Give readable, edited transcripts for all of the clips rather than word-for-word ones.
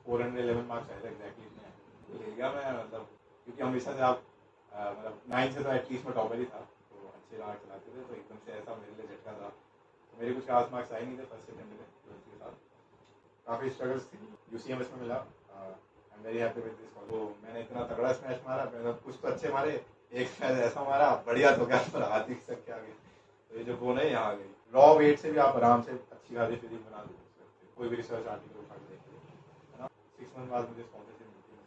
411 marks आए थे exactly इतने तो ले गया मैं, मतलब क्योंकि हमेशा से आप मतलब 9 से तो एटलीस्ट मैं टॉपर ही था, तो अच्छे मार्क्स चलाते थे, तो एकदम से ऐसा मेरे लिए झटका था। तो मेरे कुछ खास मार्क्स आए नहीं थे फर्स्ट अटेम्प्ट में 12th के साथ, काफ़ी स्ट्रगल्स थी। UCMS में मिला, I am very happy with this. तो मैंने इतना तगड़ा स्मैश मारा, मतलब कुछ तो अच्छे मारे, एक स्मैश ऐसा मारा बढ़िया, तो क्या पर हाथ ही सक के आ गए। तो ये जो बोन है यहाँ आ गई, रॉ वेट से भी आप आराम से अच्छी खासी फिजिक बना सकते हैं, कोई भी रिसर्च आर्टिकल उठा के देखिए, है ना। 6 मंथ बाद मुझे स्पॉन्सरशिप मिलती है।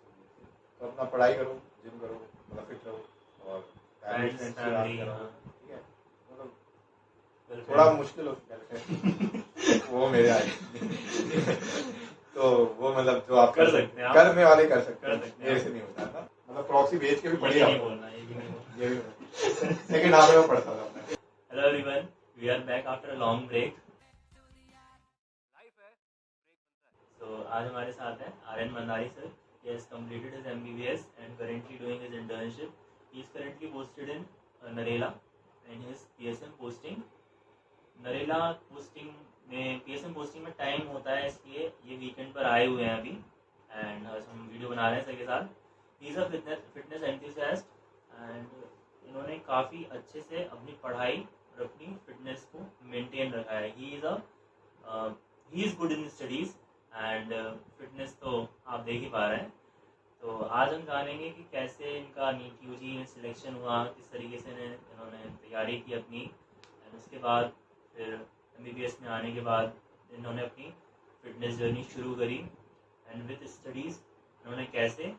तो अपना पढ़ाई करो, जिम करो, मतलब फिट रहो, और फैमिली फ्रेंड्स की बात करो, ठीक है। मतलब थोड़ा मुश्किल हो गर्लफ्रेंड वो मेरे आए तो वो मतलब जो आप कर सकते हैं, करने वाले कर सकते हैं, मेरे से नहीं होता था। मतलब प्रॉक्सी भेज के भी बढ़िया नहीं बोलना, ये भी सेकंड हाफ में पढ़ता था मैं। Hello everyone, we are back after a long break. तो आज हमारे साथ हैं Aryan Mandari sir. He has completed his MBBS and currently doing his internship. He is currently posted in Narela and his PSM posting. Narela posting में PSM posting में time होता है, इसलिए ये वीकेंड पर आए हुए हैं अभी, एंड हम वीडियो बना रहे हैं सर के साथ। He is a fitness enthusiast and इन्होंने काफ़ी अच्छे से अपनी पढ़ाई और अपनी फिटनेस को मेंटेन रखा है। He is good in studies and fitness तो आप देख ही पा रहे हैं। तो आज हम जानेंगे कि कैसे इनका नीट UG में सिलेक्शन हुआ, किस तरीके से इन्होंने तैयारी की अपनी, एंड उसके बाद फिर MBBS में आने के बाद इन्होंने अपनी फिटनेस जर्नी शुरू करी, एंड विद स्टडीज़ इन्होंने कैसे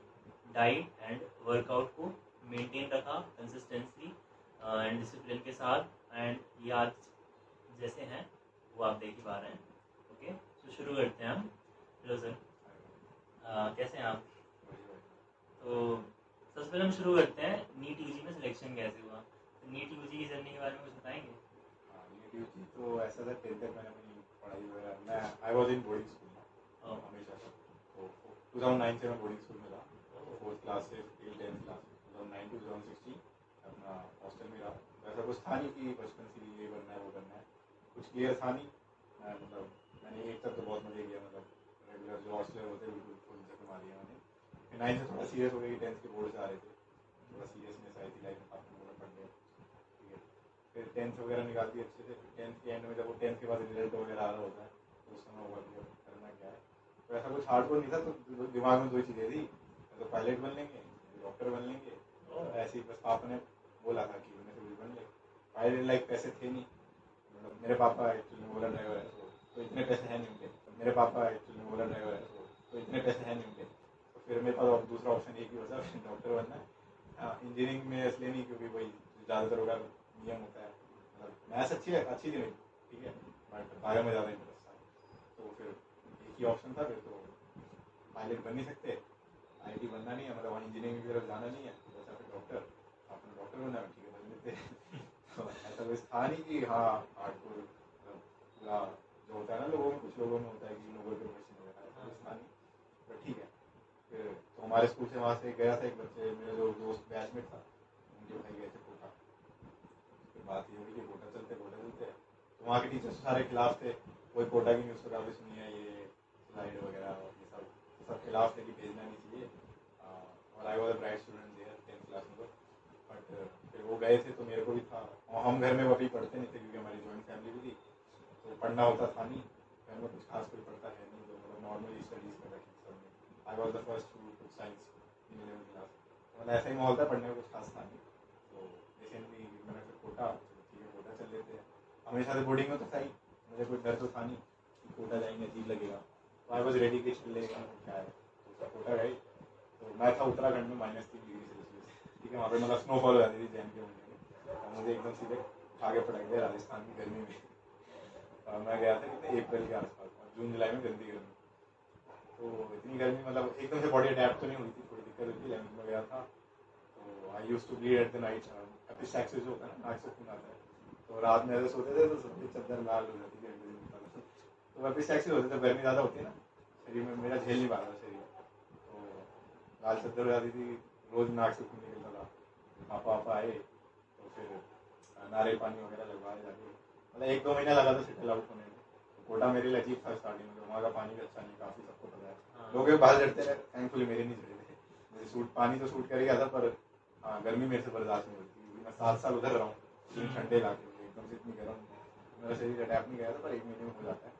डाइट एंड वर्कआउट को मेंटेन रखा कंसिस्टेंसी एंड डिसिप्लिन के साथ, एंड ये आज जैसे हैं वो आप देख ही पा रहे हैं। ओके, तो शुरू करते हैं हम। हेलो सर, कैसे हैं आप? तो सबसे पहले हम शुरू करते हैं, नीट UG में सिलेक्शन कैसे हुआ? तो नीट UG की जर्नी के बारे में कुछ बताएंगे? नीट UG तो ऐसा था, 10th तक मैंने अपनी पढ़ाई वगैरह, मैं I was in boarding school में हमेशा से। तो 2009 से मैं बोर्डिंग स्कूल में था, 4th क्लास से 10th क्लास, 2009 to 2016 अपना हॉस्टल में रहा। वैसा कुछ था नहीं कि बचपन से ये बनना है वो बनना है, कुछ क्लियर था नहीं। मतलब मैंने 8 तक तो बहुत मजे किया, मतलब रेगुलर जो हॉस्टलर होते हैं बिल्कुल फुल से घुमा दिया मैंने। फिर 9 से थोड़ा सीरियस हो गई, 10th के बोर्ड से आ रहे थे, थोड़ा सीरियसनेस आई थी लाइफ में, काफ़ी बोर्ड पढ़ गए, ठीक है। फिर 10th वगैरह निकालती अच्छे से, 10th के एंड में जब वो 10th के बाद रिजल्ट वगैरह आ रहा होता है तो उस समय हुआ कि करना क्या है। तो ऐसा कुछ हार्डकोर नहीं था, तो दिमाग में 2 चीज़ें थी, तो पायलट बन लेंगे, डॉक्टर बन लेंगे, और ऐसे ही बस पापा ने बोला था कि उन्हें से कुछ बन ले। पायलट लाइक पैसे थे नहीं, मतलब मेरे पापा एक्चुअली ओला ड्राइवर है, तो इतने पैसे हैं नहीं उनके, मेरे पापा एक्चुअली ओला ड्राइवर है, तो इतने पैसे हैं नहीं उनके। तो फिर मेरे पास दूसरा ऑप्शन एक ही होता है, डॉक्टर बनना है। इंजीनियरिंग में इसलिए नहीं क्योंकि वही ज़्यादातर होगा नियम होता है, मतलब मैथ्स अच्छी थी मेरी, ठीक है, बट बायो में ज़्यादा इंटरेस्ट था। तो फिर एक ही ऑप्शन था, फिर तो पायलट बन नहीं सकते, IIT बनना नहीं है, मतलब वहाँ इंजीनियरिंग की तरफ जाना नहीं है, तो ऐसा फिर डॉक्टर, आपने डॉक्टर बनना है, ठीक है बन लेते हैं। तो ऐसा कुछ था नहीं कि हाँ हार्डकोर, मतलब पूरा जो होता है ना लोगों में, कुछ लोगों में होता है कि नोबल प्रोफेशन वगैरह, ऐसा कुछ था नहीं, पर ठीक है। फिर तो हमारे स्कूल से वहाँ से गया था एक बच्चे, मेरे जो दोस्त बैचमेट था, उनके भाई गए थे कोटा। फिर बात ये हुई कि कोटा चलते, तो वहाँ के टीचर्स सारे खिलाफ थे, कोई कोटा की न्यूज़ काफ़ी सुनी है, ये स्लाइड वगैरह और ये सब खिलाफ थे कि भेजना नहीं चाहिए। और I was a bright student there 10th class में, तो बट फिर वो गए थे तो मेरे को भी था, और हम घर में वो भी पढ़ते नहीं थे क्योंकि हमारी जॉइंट फैमिली भी थी, तो पढ़ना होता था नहीं घर में, कुछ खास कोई पढ़ता है नहीं, तो मतलब नॉर्मली स्टडीज़ कर रखी सब में। I was the first to to science in 11th class, मतलब ऐसा ही माहौल था, पढ़ने में कुछ खास था नहीं। तो रिसेंटली मैंने फिर कोटा, ठीक है कोटा चल लेते हैं, हमेशा से बोर्डिंग में तो था ही, मुझे कोई डर तो था नहीं कि कोटा जाएंगे अजीब लगेगा, तो आई वॉज रेडी कि चल लेगा क्या है। तो कोटा गए, तो मैं था उत्तराखंड में -3 डिग्री सेल्सियस, ठीक है, वहाँ पे मतलब स्नोफॉल हो जाती थी जैन के मुझे, और मुझे एकदम सीधे उठा के पटक दिया राजस्थान की गर्मी में। मैं गया था कितने अप्रैल के आसपास, और जून जुलाई में गंदी गर्मी, तो इतनी गर्मी मतलब एकदम से बॉडी अडेप्ट तो नहीं हुई थी, थोड़ी दिक्कत हुई थी। 11th में गया था, तो I use to bleed at the night, epistaxis जो होता है ना, नाक से खून आता है, तो रात में ऐसे सोते थे तो सबकी चद्दर लाल हो जाती थी, तो एपिस्टैक्सिस होते थे, गर्मी ज़्यादा होती है ना शरीर में, मेरा झेल नहीं पा रहा शरीर, तो लाल चद्दर हो जाती थी, रोज़ नाक से खून निकलता था। पापा आए तो फिर नारियल पानी वगैरह लगवाए जाके, मतलब 1-2 महीना लगा था सेटल आउट होने में। तो कोटा मेरे लिए अजीब था स्टार्टिंग में, तो वहाँ का पानी भी अच्छा नहीं, काफ़ी सबको पता है, लोग ये बाल झड़ते रहे, थैंकफुली मेरे नहीं झड़े थे। मुझे सूट पानी तो सूट कर गया था, पर हाँ गर्मी मेरे से बर्दाश्त नहीं होती, क्योंकि मैं 7 साल उधर रहा हूँ, 3 ठंडे इलाके में, एकदम से इतनी गर्म मेरा शरीर अटैक नहीं गया था, पर 1 महीने में हो जाता है।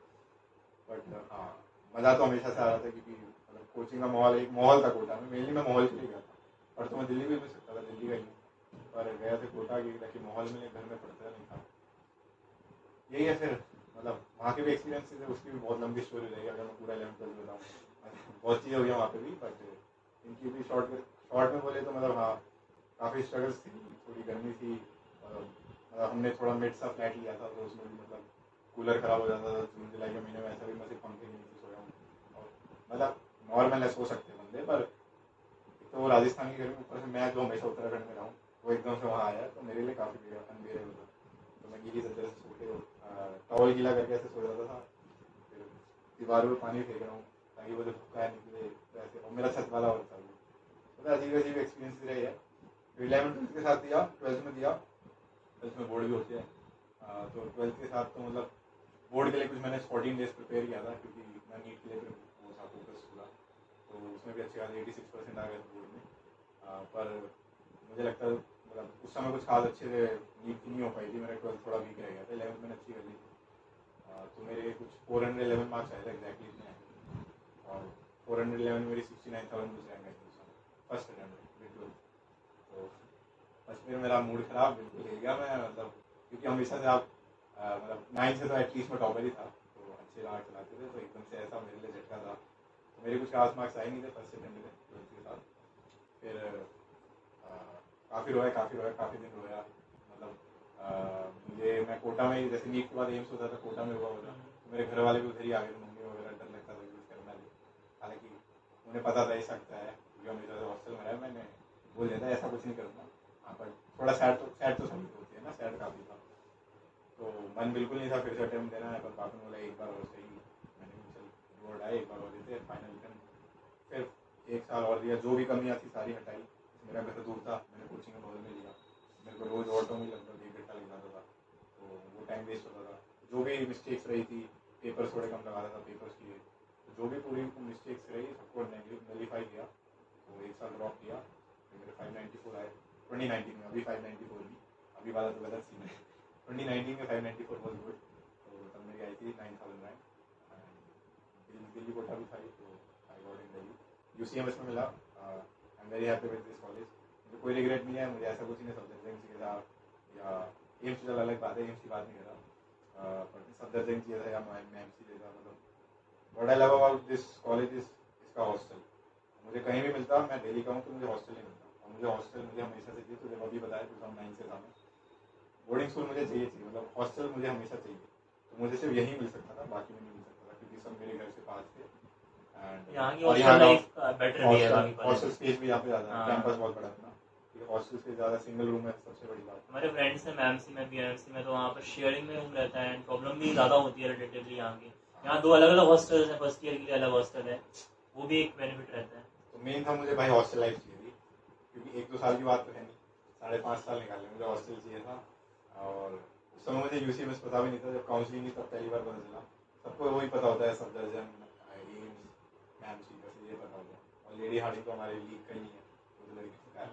बट हाँ मज़ा तो हमेशा से आ रहा था, क्योंकि मतलब कोचिंग का माहौल, एक माहौल था कोटा में, मेनली मैं माहौल के लिए गया था, पर तो मैं दिल्ली भी मिल सकता था, दिल्ली का ही हूँ, पर गया था कोटा की, ताकि माहौल में घर में पढ़ता नहीं था। यही है फिर, मतलब वहाँ के भी एक्सपीरियंसेस है, उसकी भी बहुत लंबी स्टोरी रहेगी अगर मैं पूरा 11th-12th बताऊँ। बहुत चीज़ें हुई हैं वहाँ पे भी, बट इनकी भी शॉर्ट में बोले तो मतलब हाँ काफ़ी स्ट्रगल्स थी, थोड़ी गर्मी थी, मतलब हमने थोड़ा मिड सा फ्लैट लिया था, तो उसमें भी मतलब कूलर ख़राब हो जाता था जून जुलाई के महीने में, ऐसा भी मैं सिर्फ पंखे के नीचे सोया हूँ, और मतलब नॉर्मल है सो सकते हैं बंदे, पर एक तो वो राजस्थान की गर्मी, ऊपर से मैं जो हमेशा उत्तराखंड में रहा हूँ वो एकदम से वहाँ आया, तो मेरे लिए काफ़ी अनबेरेबल था। तो मैं गीली चद्दर से सो के टॉवल गीला करके ऐसे सो जाता था, फिर दीवारों में पानी फेंक रहा हूँ ताकि वो जो धुक्का निकले वैसे, और मेरा छत वाला और था वो, मतलब अजीब अजीब एक्सपीरियंस रही है। फिर 11th-12th के साथ दिया, 12th में दिया, 12th में बोर्ड भी होती है, तो 12th के साथ तो मतलब बोर्ड के लिए कुछ मैंने 14 डेज प्रिपेयर किया था, क्योंकि मैं नीट के लिए वो था फोकस पूरा, तो उसमें भी अच्छे खासे 86% आ गए थे बोर्ड में, पर मुझे लगता है मतलब उस समय कुछ खास अच्छे से नीट नहीं हो पाई थी, मेरा 12th थोड़ा वीक रह गया था, 11th मैंने अच्छी कर ली थी, तो मेरे कुछ 411 मार्क्स आए थे एग्जैक्टली इतने आए थे, और 411 मेरी 69,000 कुछ रैंक आई थी उस समय फर्स्ट अटेम्प्ट बिल्कुल। तो फर्स्ट में मेरा मूड खराब बिल्कुल हिल गया मैं, मतलब क्योंकि हमेशा से आप मतलब 9 से तो एटलीस्ट मैं टॉपर ही था, तो अच्छे मार्क्स चलाते थे, तो एकदम से ऐसा मेरे लिए झटका था, तो मेरे कुछ खास मार्क्स आए नहीं थे फर्स्ट अटेम्प्ट में 12th के साथ। फिर काफ़ी रोया, काफ़ी दिन रोया, मतलब मुझे मैं कोटा में, जैसे नीट के बाद एम्स होता था कोटा में हुआ होता, तो मेरे घर वाले भी उधर ही आ गए थे, मम्मी वगैरह, डर लगता था कुछ करना भी, हालांकि उन्हें पता था ये सकता है क्योंकि हमेशा से हॉस्टल में रहा, मैंने बोल दिया था ऐसा कुछ नहीं करूँगा। हाँ पर थोड़ा सैड तो सभी होती है ना, सैड काफ़ी था, तो मन बिल्कुल नहीं था फिर से अटेम्प्ट देना है, पर पापा ने बोला एक बार और सही, मैंने भी चल बोर्ड आए एक बार और देते फाइनल अटेम्प्ट। फिर 1 साल और दिया, जो भी कमियाँ थी सारी हटाई, मेरा घर दूर था, मैंने कोचिंग का बगल में लिया, मेरे को रोज़ ऑटो में लगभग 1 घंटा लग जाता था, तो वो टाइम वेस्ट होता था, जो भी मिस्टेक्स रही थी, पेपर्स थोड़े कम लगा रहा था पेपर्स की, तो जो भी पूरी मिस्टेक्स रही सबको नलीफाई किया, तो 1 साल ड्रॉप किया, फिर मेरे 594 आए 2019 में, अभी 594 नहीं, अभी वाला तो गलत सीन है, 2019 में 594 वॉज गुड, तो तब मेरी आई थी 9,000 रैंक, दिल्ली कोटा भी था, तो I got in Delhi, UCMS में मिला। I am very happy with this college, मुझे कोई रिग्रेट नहीं है, मुझे ऐसा कुछ नहीं, सफदरजंग चाहिए था या एम्स चल अलग बात है, एम्स की बात नहीं कर रहा, बट सफदरजंग चाहिए था या MMC चाहिए था, मतलब what I love about this college is इसका हॉस्टल, मुझे कहीं भी मिलता, मैं दिल्ली का हूँ तो मुझे हॉस्टल नहीं मिलता, और मुझे हॉस्टल मुझे हमेशा से चाहिए, तो जब अभी बताया 2009 से था मैं, बोर्डिंग स्कूल मुझे चाहिए, मतलब हॉस्टल मुझे हमेशा चाहिए, तो मुझे सिर्फ यही मिल सकता था, बाकी में नहीं मिल सकता था, क्योंकि सब मेरे घर से पास थे, यहाँ की और हॉस्टल यहाँ लाइफ बेटर भी है बाकी का कॉलेज। हॉस्टल स्पेस भी यहाँ पे ज़्यादा है, हाँ। कैंपस बहुत बड़ा है ना, हॉस्टल से ज़्यादा सिंगल रूम है, सबसे बड़ी बात। हमारे फ्रेंड्स हैं MMC में, BMC में, तो वहाँ पर शेयरिंग में रूम रहता है, एंड प्रॉब्लम भी ज़्यादा होती है रिलेटिवली यहाँ की। यहाँ 2 अलग अलग हॉस्टल्स हैं, फर्स्ट ईयर के लिए अलग हॉस्टल है, वो भी एक बेनिफिट रहता है। तो मेन था मुझे भाई हॉस्टल लाइफ चाहिए थी, क्योंकि 1-2 साल की बात तो है नहीं, 5.5 साल निकालने, मुझे हॉस्टल चाहिए था, और उस समय मुझे UCMS पता भी नहीं था, जब काउंसलिंग तब पहली बार पता चला, सबको वही पता होता है सफदरजंग एम्स MMC, बस ये पता होता है, और लेडी हार्डिंग तो हमारे लीग का ही है, तो लड़की का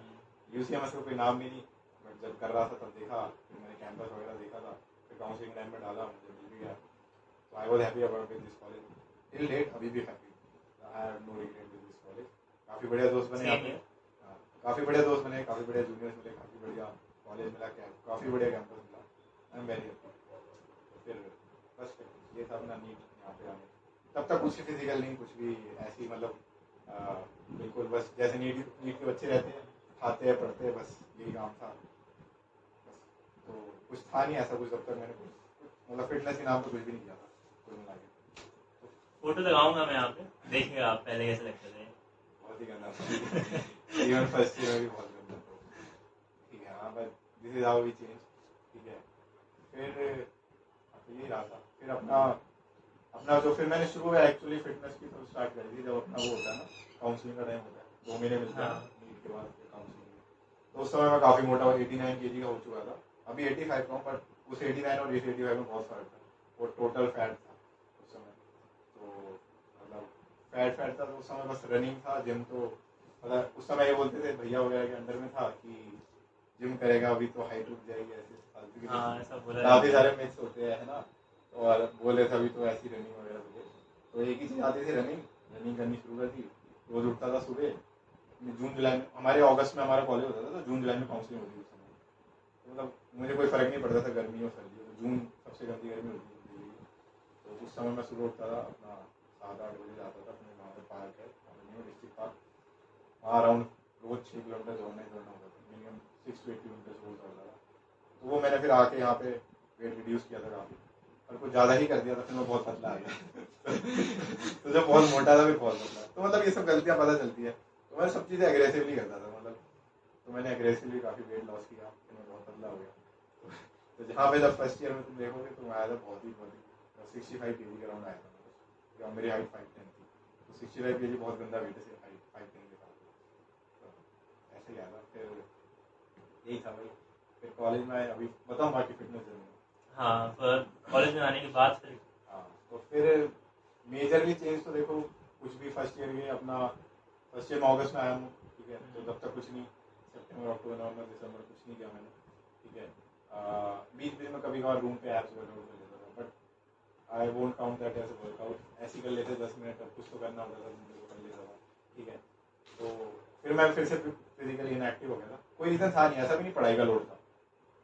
UCMS का कोई नाम भी नहीं, बट जब कर रहा था तब देखा, फिर मैंने कैंपस वगैरह देखा था, फिर काउंसलिंग टाइम में डाला, मुझे मिल भी गया, तो I was happy about this college till date, अभी भी happy, I have no regret with this college, काफ़ी बढ़िया दोस्त बने यहाँ पे, काफ़ी बढ़िया दोस्त बने, काफ़ी बढ़िया जूनियर्स मिले, काफ़ी बढ़िया कॉलेज मिला, काफ़ी बढ़िया कैंपस मिला, आई एम वेरी हैप्पी। फिर बस ये था अपना नीट यहाँ पे आने, तब तक कुछ फिजिकल नहीं, कुछ भी ऐसी मतलब बिल्कुल बस जैसे नीट के बच्चे रहते हैं, खाते हैं पढ़ते हैं, बस यही काम था बस, तो कुछ था नहीं ऐसा कुछ, तब तक मैंने कुछ मतलब फिटनेस के नाम पर कुछ भी नहीं किया था कुल मिला के। फोटो लगाऊंगा मैं यहाँ पे, देखिएगा आप पहले कैसे लगते थे। बहुत ही गंदा था, इवन फर्स्ट ईयर में भी बहुत गंदा था, ठीक है हाँ, but this is how we change, ठीक है। फिर यही रहा था, फिर अपना अपना जो फिर मैंने शुरू में एक्चुअली फिटनेस की तो स्टार्ट कर दी, जब अपना वो होता है ना काउंसलिंग का टाइम होता है, 2 महीने मिलते हैं नीट के बाद फिर काउंसलिंग में, तो उस समय मैं काफ़ी मोटा हुआ, 89 kg का हो चुका था, अभी 85 का हूँ, बट उस 89 और इस 85 में बहुत फर्क था, वो टोटल फैट था उस समय, तो मतलब फैट था तो उस समय बस रनिंग था, जिम तो मतलब उस समय ये बोलते थे भैया वगैरह के अंडर में था कि जिम करेगा अभी तो हाइट उठ जाएगी, ऐसे ऐसा बोला काफी सारे मिथ्स होते हैं ना। और बोले थे अभी तो ऐसी रनिंग वगैरह तो तो एक ही चीज़ आती थी, रनिंग करनी शुरू कर दी। रोज उठता था सुबह, जून जुलाई में हमारे अगस्त में हमारा कॉलेज होता था तो जून जुलाई में काउंसलिंग होती थी उस समय। तो मतलब मुझे कोई फर्क नहीं पड़ता था गर्मी और सर्दी, तो जून सबसे गंदी गर्मी होती थी दिल्ली की। तो उस समय मैं सुबह उठता था, अपना 7-8 बजे जाता था अपने वहाँ पर पार्क है न्यू डिस्ट्रिक्ट पार्क, वहाँ अराउंड रोज 6 किलोमीटर दौड़ना होता था, मिनिमम 6 to 8 किलोमीटर रोज दौड़ता था। तो वो मैंने फिर आके यहाँ पे वेट रिड्यूस किया था काफ़ी, और कुछ ज़्यादा ही कर दिया था, फिर मैं बहुत पतला आ गया तो जब बहुत मोटा था फिर बहुत पतला। तो मतलब ये सब गलतियाँ पता चलती है, तो मैं सब चीज़ें एग्रेसिवली करता था मतलब। तो मैंने एग्रेसिवली काफ़ी वेट लॉस किया, फिर मैं बहुत पतला हो गया। तो जहाँ पे जब फर्स्ट ईयर में तुम देखोगे तो मैं आया था बहुत ही 65 kg के अराउंड आया था, मेरी हाइट 5'10" थी। तो 65 kg बहुत गंदा वेट है हाइट 5'10" के साथ। तो ऐसे ही आया था, फिर यही था भाई। फिर कॉलेज में आए, अभी बताऊँ बाकी फिटनेस जर्नी। हाँ, फिर कॉलेज में आने के बाद फिर हाँ, तो फिर मेजरली चेंज तो देखो कुछ भी फर्स्ट ईयर के अपना फर्स्ट ईयर में अगस्त में आया हूँ, ठीक है। तो तब तक कुछ नहीं, सितंबर अक्टूबर नवंबर दिसंबर कुछ नहीं किया मैंने, ठीक है। बीच बीच में कभी कभार रूम पे एप्स वर्कआउट कर लेता था, but I won't count that as a workout. ऐसे ही कर लेते 10 मिनट, अब कुछ तो करना होता था जिंदगी को, कर लेता था, ठीक है। तो फिर मैं फिर से फिजिकली इनएक्टिव हो गया था, कोई रीज़न था नहीं, ऐसा भी नहीं पढ़ाई का लोड था,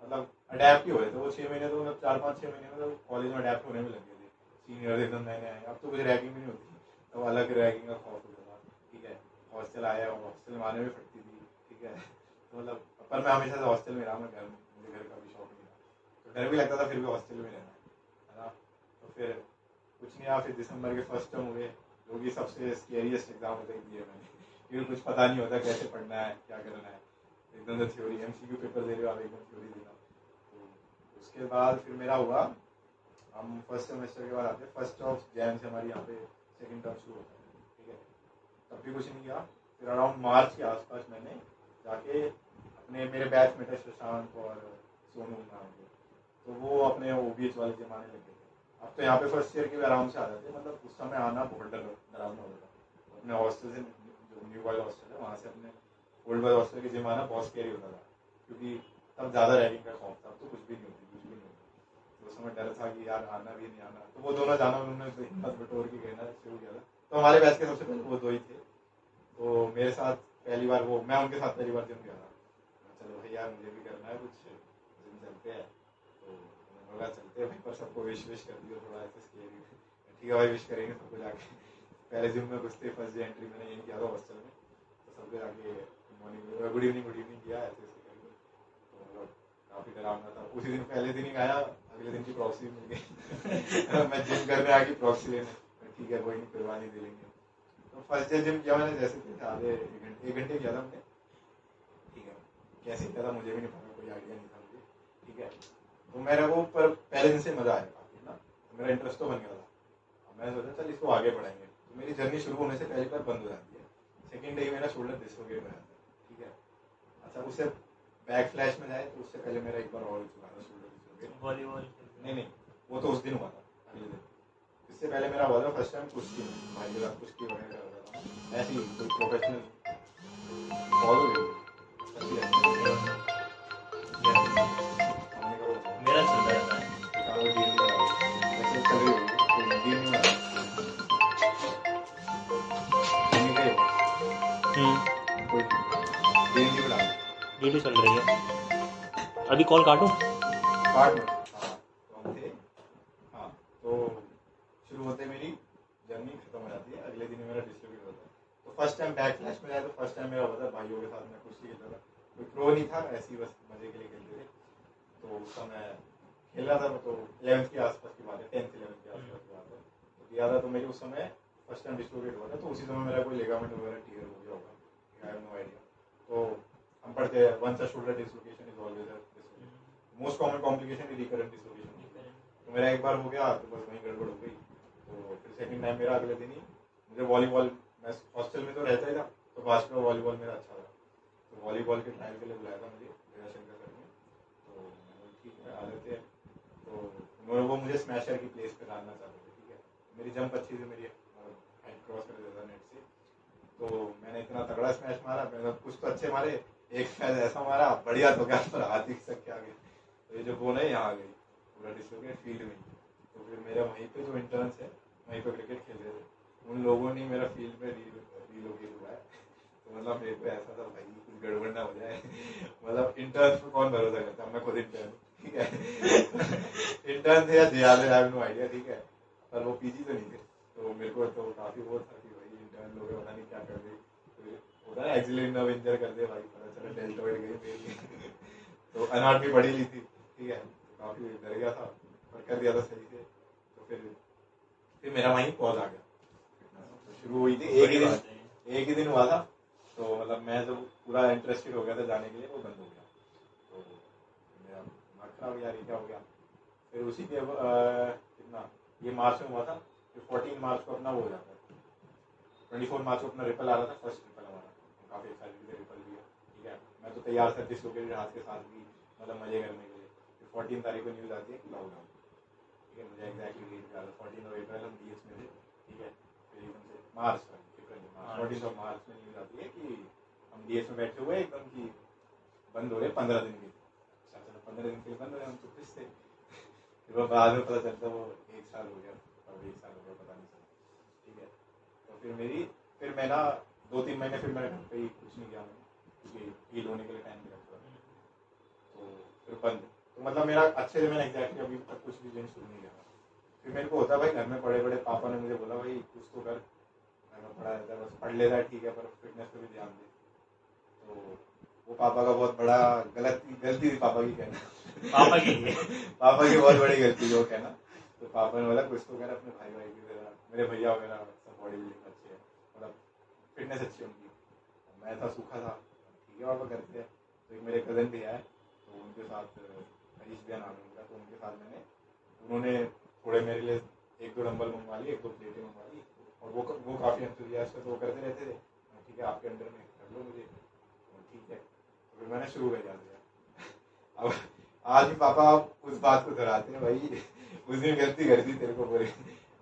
मतलब अडेप्ट ही हो रहे थे वो 6 महीने, तो मतलब 4-5-6 महीने में तो कॉलेज में अडेप्ट होने में लग गए थे। सीनियर एकदम नए नए आए, अब तो कुछ रैगिंग भी नहीं होती, तो अलग रैगिंग का खौफ होता था, ठीक है। हॉस्टल आया और हॉस्टल में आने में फटती थी, ठीक है। तो मतलब पर मैं हमेशा से हॉस्टल में रहा, मैं घर, मुझे घर का भी शौक नहीं था, तो डर भी लगता था फिर भी हॉस्टल में रहना है ना। तो फिर कुछ नहीं हुआ, फिर दिसंबर के फर्स्ट टर्म हुए, जो कि सबसे स्केरियस्ट एग्जाम होता है दिए मैंने, क्योंकि कुछ पता नहीं होता कैसे पढ़ना है, क्या करना है, एकदम से थ्योरी MCQ पेपर दे रहे हो आप, एकदम थ्योरी देना। तो उसके बाद फिर मेरा हुआ, हम फर्स्ट सेमेस्टर के बाद आते हैं, फर्स्ट ऑफ जैन से हमारी यहाँ पे सेकंड टर्म शुरू होता है, ठीक है। तब भी कुछ नहीं किया, फिर अराउंड मार्च के आसपास मैंने जाके अपने, मेरे बैच में थे शशांक और सोनू नाम के, तो वो अपने OBH वाले जमाने लगे थे। अब तो यहाँ पे फर्स्ट ईयर के भी आराम से आ जाते, मतलब उस समय आना बहुत डरावना होता था। अपने हॉस्टल से, जो न्यू बॉय हॉस्टल है वहाँ से अपने ओल्ड बॉय हॉस्टल के जिम आना बहुत स्केरी होता था, क्योंकि तब ज़्यादा रैगिंग का खौफ था, तो कुछ भी नहीं होती, कुछ भी नहीं होती। तो उस समय डर था कि यार आना भी नहीं आना, तो वो दोनों जाना, उन्होंने तो हिम्मत बटोर के कहना शुरू किया था। तो हमारे बैच के सबसे पहले वो दो ही थे, तो मेरे साथ पहली बार वो, मैं उनके साथ पहली बार जिम गया था। चलो भाई यार मुझे भी करना है कुछ, जिम चलते हैं। तो उन्होंने बोला चलते हैं भाई, पर सबको विश कर दिया थोड़ा ऐसे स्केरी, ठीक है भाई विश करेंगे सबको जाके। पहले जिम में घुसते फर्स्ट डे एंट्री मैंने यही किया था हॉस्टल में, तो सबको जाके मॉर्निंग गुड इवनिंग किया, ऐसे ऐसे करके। तो मतलब काफ़ी डरावना था। उसी दिन पहले दिन ही आया, अगले दिन की प्रॉक्सी मिल गई मैं जिम करने आ गई प्रॉक्सी लेने, ठीक है कोई नहीं कुर्बानी दे लेंगे। तो फर्स्ट डे जिम किया मैंने, जैसे थे आधे एक घंटे किया था मैंने, ठीक है। कैसे किया था मुझे भी नहीं पता, कोई आइडिया नहीं था मुझे, ठीक है। तो मेरे को पर पहले दिन से मज़ा आया काफ़ी ना, तो मेरा इंटरेस्ट तो बन गया था। मैं सोचा चल इसको आगे बढ़ाएंगे, तो मेरी जर्नी शुरू होने से पहली बार बंद हो जाती है, सेकेंड डे मेरा शोल्डर डिसलोकेट हो जाता है, ठीक है। अच्छा उससे बैक फ्लैश में जाए तो उससे पहले मेरा एक बार और हो चुका था शोल्डर डिसलोकेट। वॉलीबॉल नहीं, वो तो उस दिन हुआ था, अगले दिन। इससे पहले मेरा हुआ था फर्स्ट टाइम कुश्ती में, भाई के साथ कुश्ती वगैरह कर रहा था, ऐसे ही कोई प्रोफेशनल फॉलो हो गई अच्छी है। हमने कहा वो मेरा चल रहा है। किसानों को डीएनडी बना दी, वैसे चल रही होगी तो डीएनडी बना दी, गए कोई डीएनडी बना दी। वीडियो चल रही है, अभी कॉल काटूं? काट में हाँ, तो हम थे, हाँ। तो शुरू होते मेरी जर्नी खत्म हो जाती है, अगले दिन मेरा डिस्ट्रीब्यूट होता है। तो फर्स्ट टाइम बैक फ्लैश में जाए तो फर्स्ट टाइम मेरा हुआ था भाइयों के साथ, मैं कुश्ती खेलता था, कोई प्रो नहीं था, ऐसे ही बस मजे के लिए खेलते थे। तो उस समय खेल रहा था मैं, तो 11th के आसपास की बात है, 10th 11th के आसपास की बात है। तो किया था, तो मेरी उस समय फर्स्ट टाइम डिस्ट्रीब्यूट हुआ था, तो उसी समय मेरा कोई लिगामेंट वगैरह टीयर हो गया होगा, आई हैव नो आइडिया। तो हम पढ़ते हैं once a shoulder dislocation is always a most common complication is recurrent dislocation. तो मेरा एक बार हो गया तो बस वहीं गड़बड़ हो गई। तो फिर सेकंड टाइम मेरा अगले दिन ही, मुझे वॉलीबॉल, मैं हॉस्टल में तो रहता ही था, तो बास्केटबॉल वॉलीबॉल मेरा अच्छा था। तो वॉलीबॉल के ट्रायल के लिए बुलाया था मुझे दयाशंकर सर ने, तो मैंने बोला ठीक है आ जाते हैं। तो उन्होंने वो मुझे स्मैशर की प्लेस पे डालना चाहते थे, ठीक है। मेरी जंप अच्छी थी, मेरी हाइट क्रॉस कर देता नेट से। तो मैंने इतना तगड़ा स्मैश मारा, मैंने कुछ तो अच्छे मारे, एक स्मैश ऐसा मारा बढ़िया तो क्या पर हाथ ही खिसक के आ गया। तो ये जो बोन है यहाँ आ गई पूरा डिस्लोकेट फील्ड में। तो फिर मेरा वहीं पे जो इंटर्न्स है वहीं पे क्रिकेट खेल रहे थे, उन लोगों ने मेरा फील्ड में रीलोकेट हुआ है। तो मतलब मेरे को ऐसा था भाई कुछ गड़बड़ ना हो जाए। मतलब इंटर्न्स पे कौन भरोसा करता, मैं खुद इंटर्न, ठीक है। इंटर्न थे या JR, I have no idea, ठीक है, पर वो पीजी तो नहीं थे। तो मेरे को तो काफी वो था कि भाई इंटर्न लोग पता नहीं क्या कर दे, होता है एक्सिलेंट नर्व इंजर कर दे भाई, पता चला डेल्टोइड गई मेरी। तो अनाटमी पढ़ी ली थी, ठीक है, काफी डर गया था पर कर दिया था सही से। तो फिर मेरा वहीं पॉज आ गया। तो शुरू हुई थी एक ही दिन हुआ था। तो मतलब मैं जब पूरा इंटरेस्टेड हो गया था जाने के लिए, वो बंद हो गया। तो मेरा दिमाग खराब हो गया, क्या हो गया। फिर उसी के कितना ये मार्च में हुआ था, फिर 14 मार्च को अपना वो हो जाता है, 24 मार्च को अपना रिपल आ रहा था, फर्स्ट रिपल हमारा, काफ़ी एक्साइटेड थे रिपल भी है, ठीक है। मैं तो तैयार था डिसलोकेटेड हाथ के साथ भी मतलब मजे करने के लिए। फिर 14 तारीख को न्यूज़ आती है कि लॉकडाउन, ठीक है, मुझे एग्जैक्टली डेट याद है, 14 अप्रैल हम डीएस में थे, ठीक है। फिर एकदम से मार्च 14 मार्च में न्यूज़ आती है कि हम डीएस में बैठे हुए एकदम की बंद हो गए 15 दिन के। अच्छा चलो 15 दिन के लिए बंद हो गए, हम तो खुश थे। फिर वो बाद में पता चलता वो 1 साल हो गया, अब 1 साल हो गया पता नहीं चला, ठीक है। तो फिर मैं ना 2-3 महीने फिर मैंने घर पे ही कुछ नहीं किया मैंने, क्योंकि हील होने के लिए टाइम भी लगता था। तो फिर बंद, तो मतलब मेरा अच्छे से मैंने एग्जैक्टली अभी तक कुछ भी दिन शुरू नहीं किया। फिर मेरे को होता भाई घर में पड़े पड़े, पापा ने मुझे बोला भाई कुछ तो कर, घर में पढ़ा रहता है बस, पढ़ लेता है ठीक है पर फिटनेस पे भी ध्यान दे। तो वो पापा का बहुत बड़ा गलती थी पापा की कहना, पापा की पापा की बहुत बड़ी गलती जो कहना। तो पापा ने बोला कुछ तो कर अपने भाई भाई की तरह, मेरे भैया वगैरह सब बॉडी बिल्डिंग अच्छी है, मतलब फिटनेस अच्छी है उनकी। मैं था सूखा था, ठीक है पापा करते हैं। तो एक मेरे कज़न भी है, तो उनके साथ हरीश भैया नाम है उनका, तो उनके साथ उन्होंने थोड़े मेरे लिए 1-2 डंबल मंगवा लिए, 1-2 प्लेटें मंगवा ली। और वो काफ़ी एंथुसियास्ट है, तो वो करते रहते थे ठीक है आपके अंडर में कर लो मुझे, ठीक है। तो फिर मैंने शुरू कर दिया। अब आज भी पापा उस बात को दोहराते हैं भाई उस दिन गलती कर दी तेरे को बोले,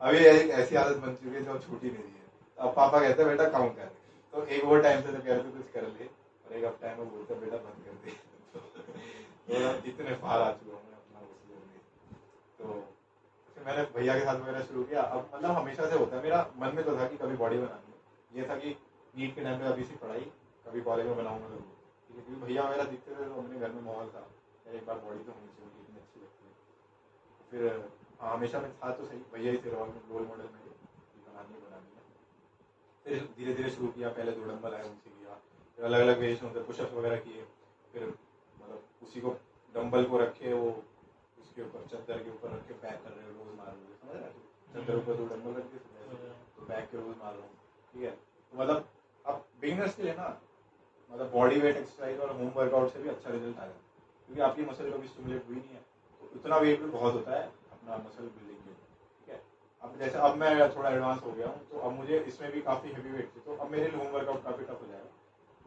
अभी एक ऐसी आदत बन चुकी है जो छूटी नहीं रही है। अब पापा कहते हैं बेटा काम कर, तो एक वो टाइम से तो कह रहे थे कुछ कर ले, और एक अब टाइम में बोलते बेटा बंद कर दे। तो इतने फार आ चुका हूँ मैं अपना उस। तो फिर मैंने भैया के साथ वगैरह शुरू किया। अब मतलब हमेशा से होता है, मेरा मन में तो था कि कभी बॉडी बनानी है, ये था कि नीट के टाइम पे अभी से पढ़ाई कभी कॉलेज में बनाऊंगा जरूर, ठीक है, क्योंकि भैया वगैरह दिखते थे तो अपने घर में माहौल था एक बार बॉडी तो होनी चाहिए, इतनी अच्छी लगती है। तो फिर हाँ हमेशा में था तो सही, भैया ही थे रोल मॉडल मेरे, बनानी है। फिर धीरे धीरे शुरू किया, पहले 2 डंबल आए उनसे किया, फिर अलग अलग वेरिएशन होते, पुशअप्स वगैरह किए। फिर मतलब उसी को डंबल को रखे, वो उसके ऊपर चद्दर के ऊपर रख के बैक कर रहे हो, रोज मार रहे हो, समझ रहे हो, चद्दर ऊपर 2 डंबल रख के तो बैक के रोज मार रहा हूँ, ठीक है। तो मतलब अब बिगिनर्स के लिए ना मतलब बॉडी वेट एक्सरसाइज और होम वर्कआउट से भी अच्छा रिजल्ट आएगा, क्योंकि आपकी मसल कभी स्टिमुलेट हुई नहीं है, तो इतना वेट भी बहुत होता है अपना मसल बिल्डिंग के, ठीक है। अब जैसे अब मैं थोड़ा एडवांस हो गया हूँ, तो अब मुझे इसमें भी काफ़ी हेवी वेट थी, तो अब मेरे लिए होम वर्कआउट काफ़ी टफ हो जाएगा,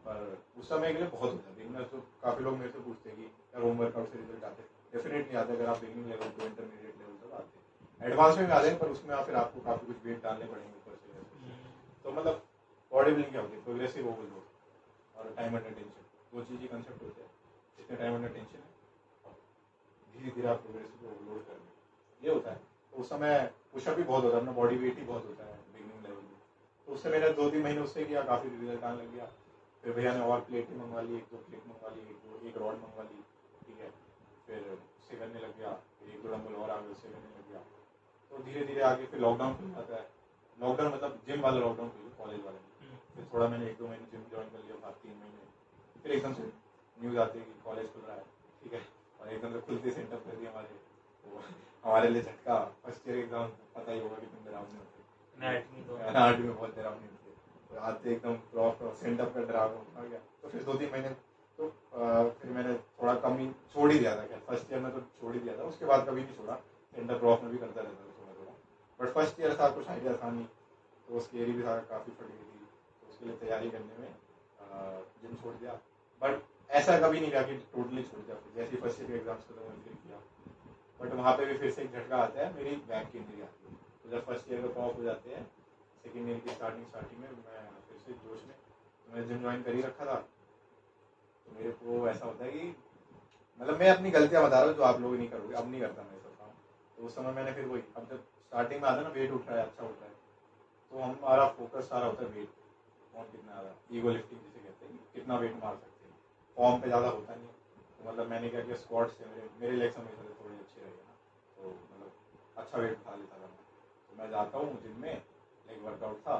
पर उस समय के लिए बहुत होता है बिगिनर्स। तो काफ़ी लोग मेरे से पूछते हैं कि यार होम वर्कआउट से रिजल्ट आते हैं, डेफिनेटली आते हैं, अगर आप beginning level to intermediate level तक आते हैं, एडवांस में भी आते हैं, पर उसमें फिर आपको काफ़ी कुछ वेट डालने पड़ेंगे ऊपर से। तो मतलब बॉडी बिल्डिंग क्या होती है, प्रोग्रेसिव ओवरलोड और टाइम अंडर टेंशन, 2 चीज़ ही कंसेप्ट होते हैं। इसमें टाइम अंडर टेंशन है, धीरे धीरे आप प्रोग्रेसिव ओवरलोड कर रहे ये होता है। तो उस समय पुशअप भी बहुत होता है, अपना बॉडी वेट ही बहुत होता है बिगिनिंग लेवल में। तो उससे मैंने 2-3 महीने उससे किया, काफ़ी रिजल्ट आने लग गया। फिर भैया ने और प्लेटें मंगवा ली, 1-2 प्लेट मंगवा ली, एक रॉड मंगवा ली, ठीक है। फिर उससे करने लग गया, फिर 1-2 डंबल और आगे उससे करने लग गया। तो धीरे धीरे आगे फिर लॉकडाउन खुल जाता है, लॉकडाउन मतलब जिम वाला लॉकडाउन खुल गया, कॉलेज वाला। फिर थोड़ा मैंने 1-2 महीने जिम ज्वाइन कर लिया, 3 महीने। फिर एकदम से न्यूज़ आती है कि कॉलेज खुल रहा है, ठीक है, और एकदम से खुलते सेंटअप कर दिया हमारे। तो हमारे लिए झटका, फर्स्ट ईयर एग्जाम पता ही होगा कितने डरावने होते हैं, 8वीं में बहुत डरावने होते हैं। तो आते एकदम प्रॉपर सेंटअप का डरावना हो गया। तो फिर 2-3 महीने तो फिर मैंने थोड़ा कम ही छोड़ ही दिया था, क्या फर्स्ट ईयर में तो छोड़ ही दिया था, उसके बाद कभी नहीं छोड़ा, सेंटअप प्रॉफ में भी करता रहता था थोड़ा थोड़ा। बट फर्स्ट ईयर था, कुछ आइडिया था नहीं, तो स्केरी भी था, काफ़ी फट गई थी, तो उसके लिए तैयारी करने में जिम छोड़ दिया। बट ऐसा कभी नहीं किया कि टोटली छोड़ दिया, फिर जैसे फर्स्ट ईयर के एग्जाम्स खत्म हुए फिर किया। बट वहाँ पे भी फिर से एक झटका आता है, मेरी बैक की इंजरी आती है। तो जब फर्स्ट ईयर में प्रॉफ हो जाते हैं सेकेंड ईयर की स्टार्टिंग में मैं फिर से जोश में मैंने जिम ज्वाइन कर ही रखा था। तो मेरे को ऐसा होता है कि मतलब मैं अपनी गलतियां बता रहा हूँ जो आप लोग नहीं करोगे, अब नहीं करता मैं सब काम। तो उस समय मैंने फिर वही, अब जब स्टार्टिंग में आता है ना वेट उठ रहा है अच्छा उठ रहा है, तो हमारा फोकस सारा होता है वेट, कौन कितना ज़्यादा, ईगो लिफ्टिंग जिसे कहते हैं, कितना वेट मार सकते हैं, फॉर्म पे ज़्यादा होता नहीं है। तो मतलब मैंने क्या किया, स्क्वाट से मेरे लेग्स हमेशा से थोड़े अच्छे रहे ना, तो मतलब अच्छा वेट उठा लेता था मैं। तो मैं जाता हूँ जिम में, लेग वर्कआउट था,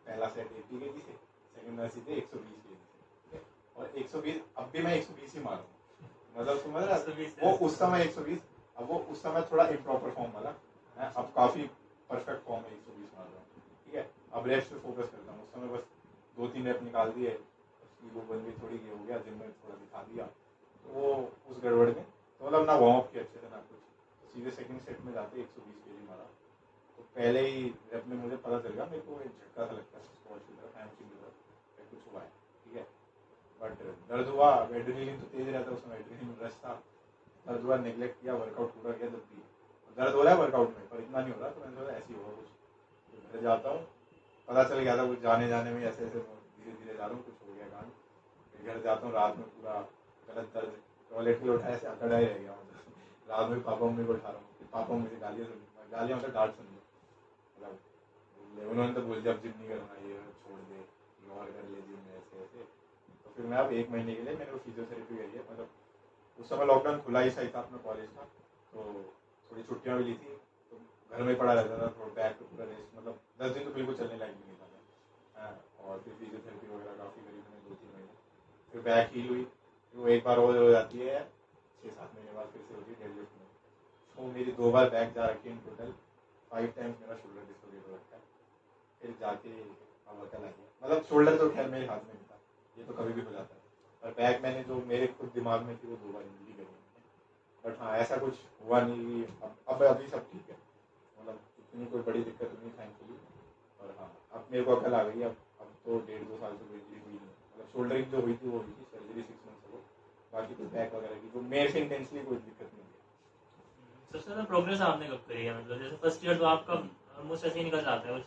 पहला सेट 80 kg से, सेकंड में सीधे 120 kg से, और 120 अब भी मैं 120 ही मारूँ, मतलब समझ रहा है, वो उस समय 120, अब वो उस समय थोड़ा इम्प्रॉपर फॉर्म वाला है, अब काफ़ी परफेक्ट फॉर्म में 120 मार रहा हूँ, ठीक है। अब रेप्स पे फोकस करता हूँ, उस समय बस 2-3 रेप निकाल दिए, वो बन भी थोड़ी ये हो गया, जिम में थोड़ा दिखा दिया, तो वो उस गड़बड़ में तो मतलब ना वार्म अप किया अच्छे से ना कुछ, तो सीधे सेकंड सेट में जाते 120 kg मारा। तो पहले ही रेप में मुझे पता चल गया, मेरे को एक झटका सा लगता है स्क्वाट की तरफ, हैमस्ट्रिंग की तरफ कुछ हुआ है, ठीक है। बट दर्द हुआ, एड्रेनलिन तो तेज रहता है उसमें, एड्रेनलिन रश था, दर्द हुआ, नेग्लेक्ट किया, वर्कआउट पूरा किया, जब भी दर्द हो रहा है वर्कआउट में पर इतना नहीं हो रहा, तो मैंने सोचा ऐसे ही होगा कुछ। तो घर जाता हूँ, पता चल गया था कुछ जाने में ऐसे ऐसे धीरे धीरे जा रहा हूँ, कुछ हो गया कांड। फिर घर जाता हूँ, रात में पूरा गलत दर्द, टॉयलेट के लिए उठाया, ऐसे अकड़ा ही रह गया, मतलब रात में पापा मम्मी को उठा रहा हूँ, फिर पापा मुझे गालियाँ मतलब डांट सुन लो, मतलब उन्होंने तो बोल दिया अब जिम नहीं करना, ये छोड़ दे, और कर ले जिम में, ऐसे ऐसे। तो फिर मैं अब 1 महीने के लिए मैंने वो फिजियोथेरेपी करी है, मतलब उस समय लॉकडाउन खुला ही सही था अपना कॉलेज का, तो थोड़ी छुट्टियाँ भी ली थी, तो घर में ही पड़ा रहता था, थोड़ा बैक पे पूरा रेस्ट, मतलब 10 दिन तो बिल्कुल चलने लायक भी नहीं था मैं, और फिर फिजियोथेरेपी वगैरह काफ़ी करी मैंने 2-3 महीने, फिर बैक हील हुई, फिर वो एक बार और हो जाती है 6-7 महीने बाद, फिर से होती है डेडलिफ्ट में। तो मेरी 2 बार बैक जा रखी है, इन टोटल 5 टाइम्स मेरा शोल्डर डिस्लोकेट हो रखा है, फिर जाके अब अकल आ गया, मतलब शोल्डर तो खैर मेरे हाथ में नहीं था, ये तो कभी भी हो जाता है, और बैक मैंने जो मेरे खुद दिमाग में थी वो 2 बार इंजरी करी मैंने। बट हाँ ऐसा कुछ हुआ नहीं, अब अभी सब ठीक है, मतलब इतनी कोई बड़ी दिक्कत नहीं थैंकफुली। और हाँ अब मेरे को अकल आ गई, अब तो 1.5-2 साल से कोई इंजरी हुई नहीं, मतलब शोल्डर की जो हुई थी वो हुई थी, सर्जरी 6 मंथ्स अगो, बाकी तो बैक वगैरह की जो मेरे से इंटेंसली कोई दिक्कत नहीं है। सबसे ज़्यादा प्रोग्रेस आपने कब करी है, मतलब जैसे फर्स्ट ईयर तो आपका ऑलमोस्ट ऐसे ही निकल जाता है, कुछ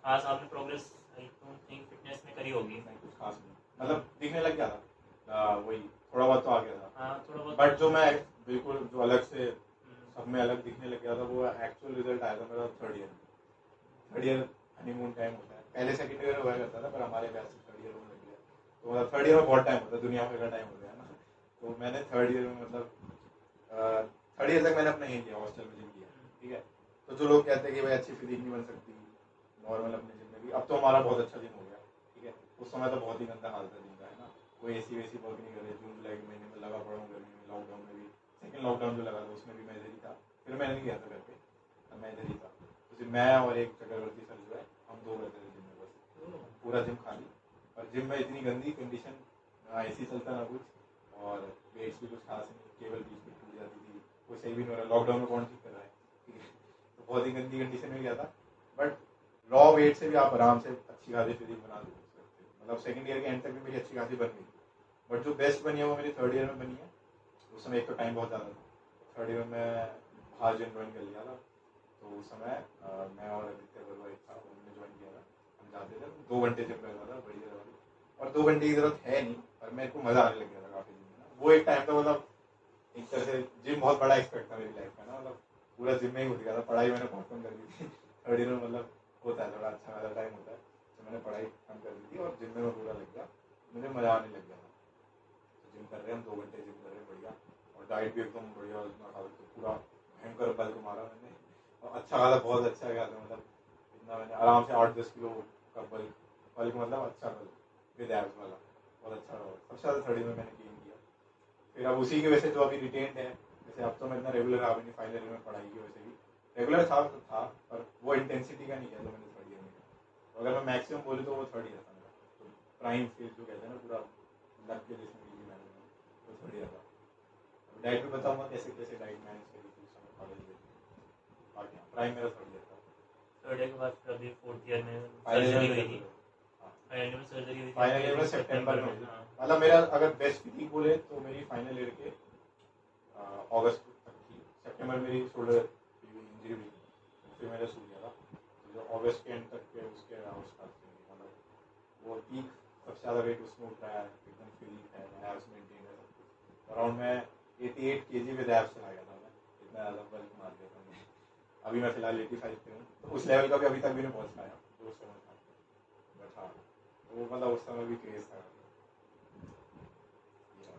खास आपने progress I don't think fitness में करी होगी। नहीं कुछ खास नहीं, मतलब दिखने लग गया था, वही थोड़ा बहुत तो आ गया था, हाँ थोड़ा बहुत, बट जो मैं बिल्कुल जो अलग से सब में अलग दिखने लग गया था, वो एक्चुअल रिजल्ट आया था मेरा थर्ड ईयर हनीमून टाइम होता है, पहले सेकंड ईयर हुआ करता था, पर हमारे बैच से थर्ड ईयर में लग गया, तो मतलब थर्ड ईयर में बहुत टाइम होता है, दुनिया भर का टाइम हो गया ना, तो मैंने थर्ड ईयर में मतलब थर्ड ईयर तक मैंने अपना यही किया, हॉस्टल में जिम किया, ठीक है। तो जो लोग कहते हैं कि भाई अच्छी फिजिक नहीं बन सकती नॉर्मल अपने जिम में भी, अब तो हमारा बहुत अच्छा जिम हो गया, ठीक है। उस समय तो बहुत ही गंदा हाल था जिम का, है ना, कोई एसी वेसी वर्क नहीं कर रहे, जून जुलाई के महीने में लगा पड़ा हूँ गर्मी में, लॉकडाउन में भी, सेकंड लॉकडाउन जो लगा था उसमें भी मैं इधर ही था, फिर मैंने नहीं गया था घर पे, तब मैं इधर ही था, तो सिर्फ मैं और एक चक्रवर्ती सर जो है, हम 2 रहते थे जिम में बस, पूरा जिम खाली, और जिम में इतनी गंदी कंडीशन, ना एसी चलता ना कुछ, और वेट्स भी कुछ खास नहीं, केवल बीच में टूट जाती थी, कोई सही भी नहीं हो रहा, लॉकडाउन में कौन ठीक कर रहा है, ठीक है। तो बहुत ही गंदी कंडीशन में गया था, बट रॉ वेट से भी आप आराम से अच्छी खासी फिजिक बना सकते हो, मतलब सेकंड ईयर के एंड तक भी मेरी अच्छी खासी बन गई, बट जो बेस्ट बनी है वो मेरी थर्ड ईयर में बनी है। उस समय एक तो टाइम बहुत ज़्यादा था, थर्ड ईयर में मैं बाहर जिम ज्वाइन कर लिया था, तो उस समय मैं और आदित्य बरुआ एक था, उन्होंने ज्वाइन किया था, हम जाते थे 2 घंटे जिम करता था बढ़िया वाली, और 2 घंटे की जरूरत है नहीं, पर मेरे को मज़ा आने लग गया था काफ़ी जिम में, वो एक टाइम था, मतलब एक तरह से जिम बहुत बड़ा एक्सपेक्ट था मेरी लाइफ का ना, मतलब पूरा जिम में ही घुस गया था, पढ़ाई मैंने बहुत कम कर दी थी, थर्ड ईयर में मतलब होता है थोड़ा अच्छा वाला टाइम होता है, तो मैंने पढ़ाई कम कर दी थी और जिम में मैं पूरा लग गया, मुझे मज़ा आने लग गया था, तो जिम कर रहे हैं हम 2 घंटे जिम कर रहे हैं बढ़िया, और डाइट भी एकदम बढ़िया, उतना खा तो पूरा भयंकर बल्क मारा मैंने, और अच्छा खासा बहुत अच्छा गया था, मतलब इतना मैंने आराम से 8-10 किलो का बल्क बल्क मतलब अच्छा बल्क विद एब्स वाला, बहुत अच्छा रहा, सबसे ज़्यादा थर्ड ईयर में मैंने गेन किया। फिर अब उसी की वजह से जो अभी रिटेन्ड है, जैसे अब तो मैं इतना रेगुलर रहा भी नहीं, फाइनल ईयर में पढ़ाई की वजह से भी रेगुलर था तो था, पर वो इंटेंसिटी का नहीं किया जो मैंने थर्ड ईयर में किया, तो अगर मैं मैक्सिमम बोलूँ तो वो थर्ड ईयर था मेरा, तो प्राइम फेज जो कहते हैं ना पूरा लग के जिसमें मिली मैंने, वो थर्ड ईयर था। डाइट भी बताऊँगा कैसे कैसे डाइट मैनेज करी थी उस समय कॉलेज में, बाकी प्राइम मेरा थर्ड ईयर था। थर्ड ईयर के बाद फिर अभी फोर्थ ईयर में फाइनल सर्जरी ईयर हुई थी, में फाइनल ईयर में सर्जरी हुई थी, फाइनल ईयर में सितंबर में, हाँ। मतलब मेरा अगर बेस्ट फिजिक बोले तो मेरी फाइनल ईयर के अगस्त तक थी, सितंबर मेरी शोल्डर इंजरी हुई, फिर मैंने सूख गया था, तो जो अगस्त के एंड तक के उसके आउट्स खाते हैं, मतलब वो पीक सबसे ज़्यादा वेट उसमें उठ रहा है, एकदम फ्री है, एब्स मेंटेन है सब कुछ। अराउंड मैं 88 kg विद एब्स चला गया था मैं, इतना ज़्यादा बल्क मार दिया था मैंने। अभी मैं फिलहाल 85 पे हूँ, तो उस लेवल का भी अभी तक भी नहीं पहुँच पाया जो उस समय था। बट हाँ, तो वो मतलब उस समय भी क्रेज था।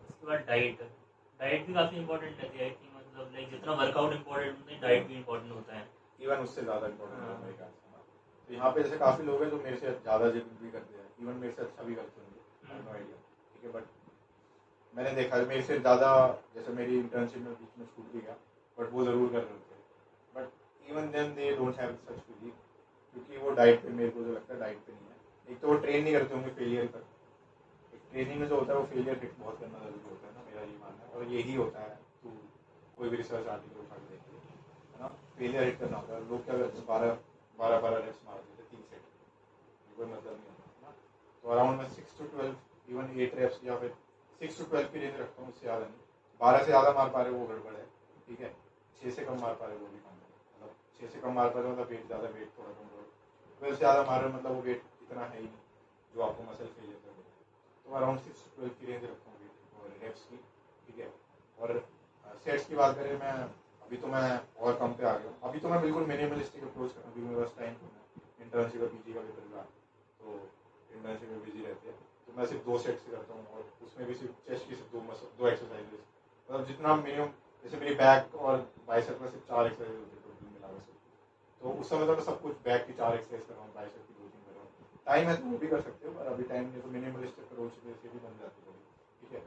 उसके बाद डाइट भी काफ़ी इंपॉर्टेंट है, आई थिंक, मतलब लाइक जितना वर्कआउट इंपॉर्टेंट होता है डाइट भी इंपॉर्टेंट होता है। इवन उससे ज़्यादा इम्पोर्टेंट है हाँ। मेरे ख्याल से। तो यहाँ पे जैसे काफ़ी लोग हैं जो मेरे से ज़्यादा जिम भी करते हैं, इवन मेरे से अच्छा भी करते होंगे, नो आइडिया, ठीक है। बट मैंने देखा है मेरे से ज़्यादा, जैसे मेरी इंटर्नशिप में बीच में छूट भी गया, बट वो ज़रूर कर रहे थे। But even then they don't have such physique, क्योंकि वो डाइट पे, मेरे को जो लगता है डाइट पे नहीं है। एक तो वो ट्रेन नहीं करते होंगे फेलियर पर, ट्रेनिंग में जो होता है वो फेलियर हिट बहुत करना ज़रूरी होता है ना, मेरा ये मानना है। और यही होता है, तो कोई भी रिसर्च आर्टिकल उठा के देखिए, है ना, फेलियर हिट करना होता है। लोग क्या करते हैं, 12 रेप्स मार देते 3 सेट, कोई मतलब नहीं होता, है ना। तो अराउंड मैं 6 to 12, इवन 8 रेप्स या फिर 6 to 12 की रेंज रखता हूँ, उससे ज़्यादा नहीं। 12 से ज़्यादा मार पा रहे वो गड़बड़ है, ठीक है। 6 से कम मार पा रहे वो भी कम है, मतलब 6 से कम मार पा रहे मतलब वेट ज़्यादा, वेट थोड़ा कम करो। 12 से ज़्यादा मार रहे मतलब वो वेट इतना है ही नहीं जो आपको मसल फेलियर कर देगा। तो अराउंड 6 to 12 की रेंज रखता हूँ वेट और रेप्स की, ठीक है। और सेट्स की बात करें, मैं अभी तो मैं और कम पे आ गया हूँ। अभी तो मैं बिल्कुल मिनिमलिस्टिक अप्रोच कर रहा हूँ, क्योंकि मेरे पास टाइम कम है, इंटर्नशिप और पीजी का भी चल रहा है, तो इंटर्नशिप में बिजी रहते हैं। तो मैं सिर्फ 2 सेट्स करता हूँ, और उसमें भी सिर्फ चेस्ट की सिर्फ 2 एक्सरसाइजेस, मतलब जितना मिनिमम, जैसे मेरी बैक और बाइसेप में सिर्फ 4 एक्सरसाइज होती है टोटल मिला के। तो उस समय तो मैं सब कुछ बैक की 4 एक्सरसाइज कर रहा हूँ, बाइसेप की 2-3 कर रहा हूँ। टाइम है तो वो भी कर सकते हो, पर अभी टाइम नहीं, तो मिनिमलिस्टिक अप्रोच से भी बन जाती है, ठीक है।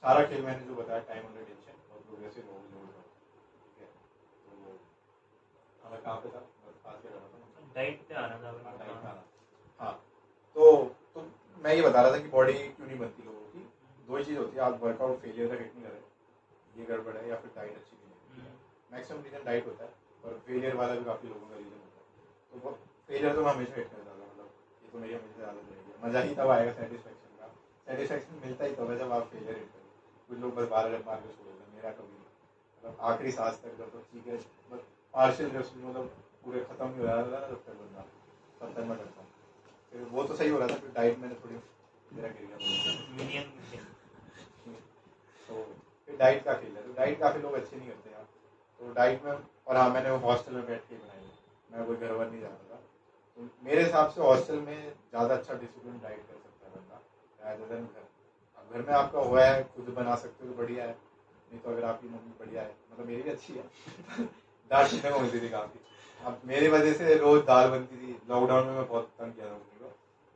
सारा खेल मैंने जो बताया, टाइम अंडर टेंशन और प्रोग्रेसिव ओवरलोड, ठीक है। तो हमें कहाँ पे था, बात क्या कर रहा था, डाइट पे आना था। डाइट पे आना। हाँ, तो मैं ये बता रहा था कि बॉडी क्यों नहीं बनती लोगों की। 2 ही चीज़ होती है, आप वर्कआउट फेलियर तक हिट नहीं कर रहे, ये गड़बड़ है, या फिर डाइट अच्छी नहीं है। मैक्सिमम रीजन डाइट होता है, और फेलियर वाला भी काफ़ी लोगों का रीजन होता है। तो फेलियर तो मैं हमेशा हिट करता था, मतलब ये तो मेरी हमेशा ज़्यादा रहेगी। मज़ा ही तब आएगा सेटिस्फेक्शन का, सेटिस्फेक्शन मिलता ही तब है जब आप फेलियर हिट करो। कुछ लोग बस 12 रन मार के छोड़ देते हैं, मेरा कभी नहीं, मतलब आखिरी सांस तक जब तक, ठीक है, बस पार्शियल रेप्स, मतलब पूरे खत्म नहीं हो रहा था जब तक बंदा, तब तक मैं करता हूँ। फिर वो तो सही हो रहा था, फिर डाइट मैंने थोड़ी, मेरा गिर गया तो फिर डाइट का खेल है। तो डाइट काफ़ी लोग अच्छे नहीं करते यार, तो डाइट में। और हाँ, मैंने वो हॉस्टल में बैठ के बनाई है, मैं कोई घर वर नहीं जाता था। तो मेरे हिसाब से हॉस्टल में ज़्यादा अच्छा डिसिप्लिन डाइट कर सकता है बंदा rather than घर। अब घर में आपका हुआ है, खुद बना सकते हो तो बढ़िया है, नहीं तो अगर आपकी मम्मी बढ़िया है, मतलब मेरी भी अच्छी है दाल सुनने को मिलती थी काफ़ी। अब मेरी वजह से रोज़ दाल बनती थी, लॉकडाउन में मैं बहुत तंग किया था मम्मी को,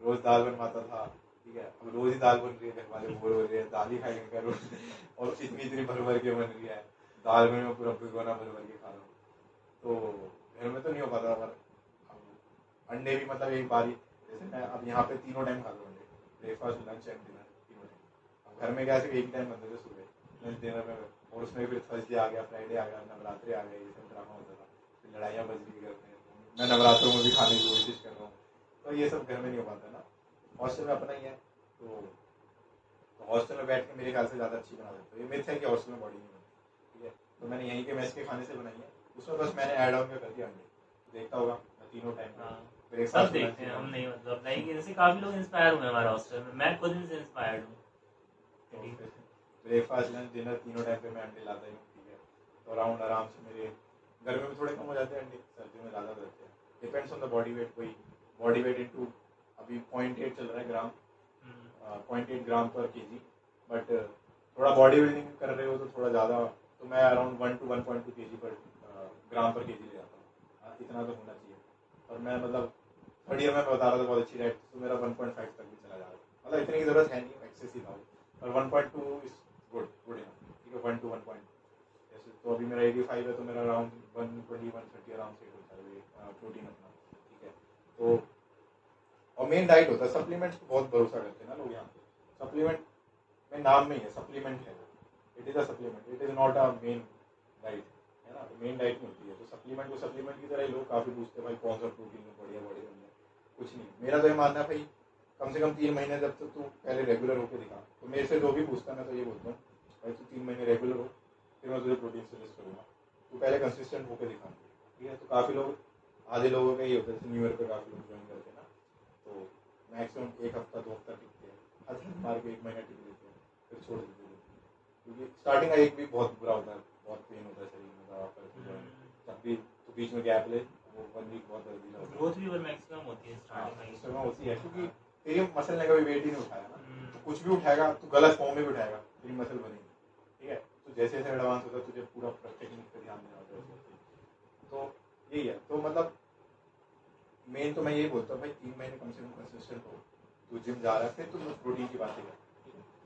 रोज़ दाल बनवाता था, ठीक है। अब रोज़ ही दाल बन रही है, घर वाले बोर हो रहे हैं, दाल ही खाएंगे क्या रोज़ और इतनी इतनी भर भर के बन रही है दाल में, मैं पूरा भिगोना भर भर के खा रहा हूँ। तो घर में तो नहीं हो पाता। पर अंडे भी, मतलब एक बारी, जैसे मैं अब यहाँ पे 3 टाइम खाता हूँ अंडे, breakfast lunch and dinner 3 time. अब घर में क्या, सिर्फ एक टाइम बनते थे सुबह लंच डिनर में, और उसमें फिर थर्सडे आ गया, फ्राइडे आ गया, नवरात्रि आ गया, ये सब ड्रामा होता था, फिर लड़ाइयाँ बज भी करते हैं। मैं नवरात्रों में भी खाने की कोशिश कर रहा हूँ, तो ये सब घर में नहीं हो पाता ना। हॉस्टल में अपना ही है, तो हॉस्टल में बैठ के मेरे ख्याल से ज़्यादा अच्छी बना देते हो। ये मिथ है कि हॉस्टल में बॉडी नहीं बनती, ठीक है। तो मैंने यहीं के मेस के खाने से बनाई है, उसमें बस मैंने ऐड ऑन कर दिया अंडे, देखता होगा मैं 3 टाइम सब देखते हैं हम, नहीं मतलब लाइक जैसे काफ़ी लोग इंस्पायर हुए हमारे हॉस्टल में, मैं खुद इनसे इंस्पायर्ड हूँ। ब्रेकफास्ट लंच डिनर 3 टाइम पे मैं अंडे लाता ही हूँ, ठीक है। तो अराउंड आराम से मेरे घर में भी थोड़े कम हो जाते हैं अंडे, सर्दियों में ज़्यादा रहते हैं, depends on the body weight. कोई बॉडी वेट इंटू अभी 0.8 चल रहा है ग्राम, 0.8 ग्राम पर केजी। बट थोड़ा बॉडी बिल्डिंग कर रहे हो तो थोड़ा ज़्यादा, तो मैं अराउंड 1 to 1.2 kg पर ग्राम पर केजी ले जाता हूँ, इतना तो होना चाहिए। और मैं मतलब 3rd ईयर में बता रहा था बहुत अच्छी डाइट, तो मेरा 1.5 तक भी चला जा रहा है, मतलब इतनी की ज़रूरत है नहीं, एक्सेस ही था, और 1.2 इज गुड गुड इनफ, ठीक है। 1 to 1 जैसे, तो अभी मेरा 85 है, तो मेरा अराउंड 120-130 आराम से होता है प्रोटीन अपना, ठीक है। तो और मेन डाइट होता है, सप्लीमेंट्स को बहुत भरोसा करते हैं ना लोग यहाँ पे। सप्लीमेंट में नाम में ही है, सप्लीमेंट है वो, it is a supplement, it is not a main diet, है ना। तो मेन डाइट नहीं होती है, तो सप्लीमेंट को सप्लीमेंट की तरह ही लोग काफ़ी पूछते हैं, भाई कौन सा प्रोटीन में बढ़िया बॉडी बन जाए। कुछ नहीं, मेरा तो ये मानना है भाई, कम से कम 3 महीने जब तक तू पहले रेगुलर होकर दिखा। तो मेरे से जो भी पूछता है, मैं तो ये बोलता हूँ, भाई तू 3 महीने रेगुलर हो, फिर मैं तुझे प्रोटीन सजेस्ट करूँगा, तू पहले कंसिस्टेंट होकर दिखा, ठीक है। तो काफ़ी लोग आधे लोगों का ये होता है, जैसे न्यू ईयर पे काफ़ी लोग ज्वाइन करते हैं ना, तो मैक्सिमम 1 हफ्ता 2 हफ्ता टिकते हैं, हद मार के 1 महीना टिक लेते हैं, फिर छोड़ देते हैं। क्योंकि स्टार्टिंग का 1 वीक बहुत बुरा होता है, बहुत पेन होता है शरीर में, दवा पर जब भी तो बीच में गैप ले, वो 1 वीक बहुत दर्दी होता है। ग्रोथ भी और मैक्सिमम होती है स्टार्टिंग उस समय होती है, क्योंकि तेरी मसल ने कभी वेट ही नहीं उठाया ना, तो कुछ भी उठाएगा तो गलत फॉर्म में भी उठाएगा, तेरी मसल बनेगी, ठीक है। तो जैसे जैसे एडवांस होता है तुझे पूरा टेक्निक पर ध्यान देना होता है। तो यही है, तो मतलब मेन तो मैं यही बोलता हूँ भाई 3 महीने कम से कम कंसिस्टेंट हो, तू जिम जा रहा है, फिर तुम प्रोटीन की बातें कर।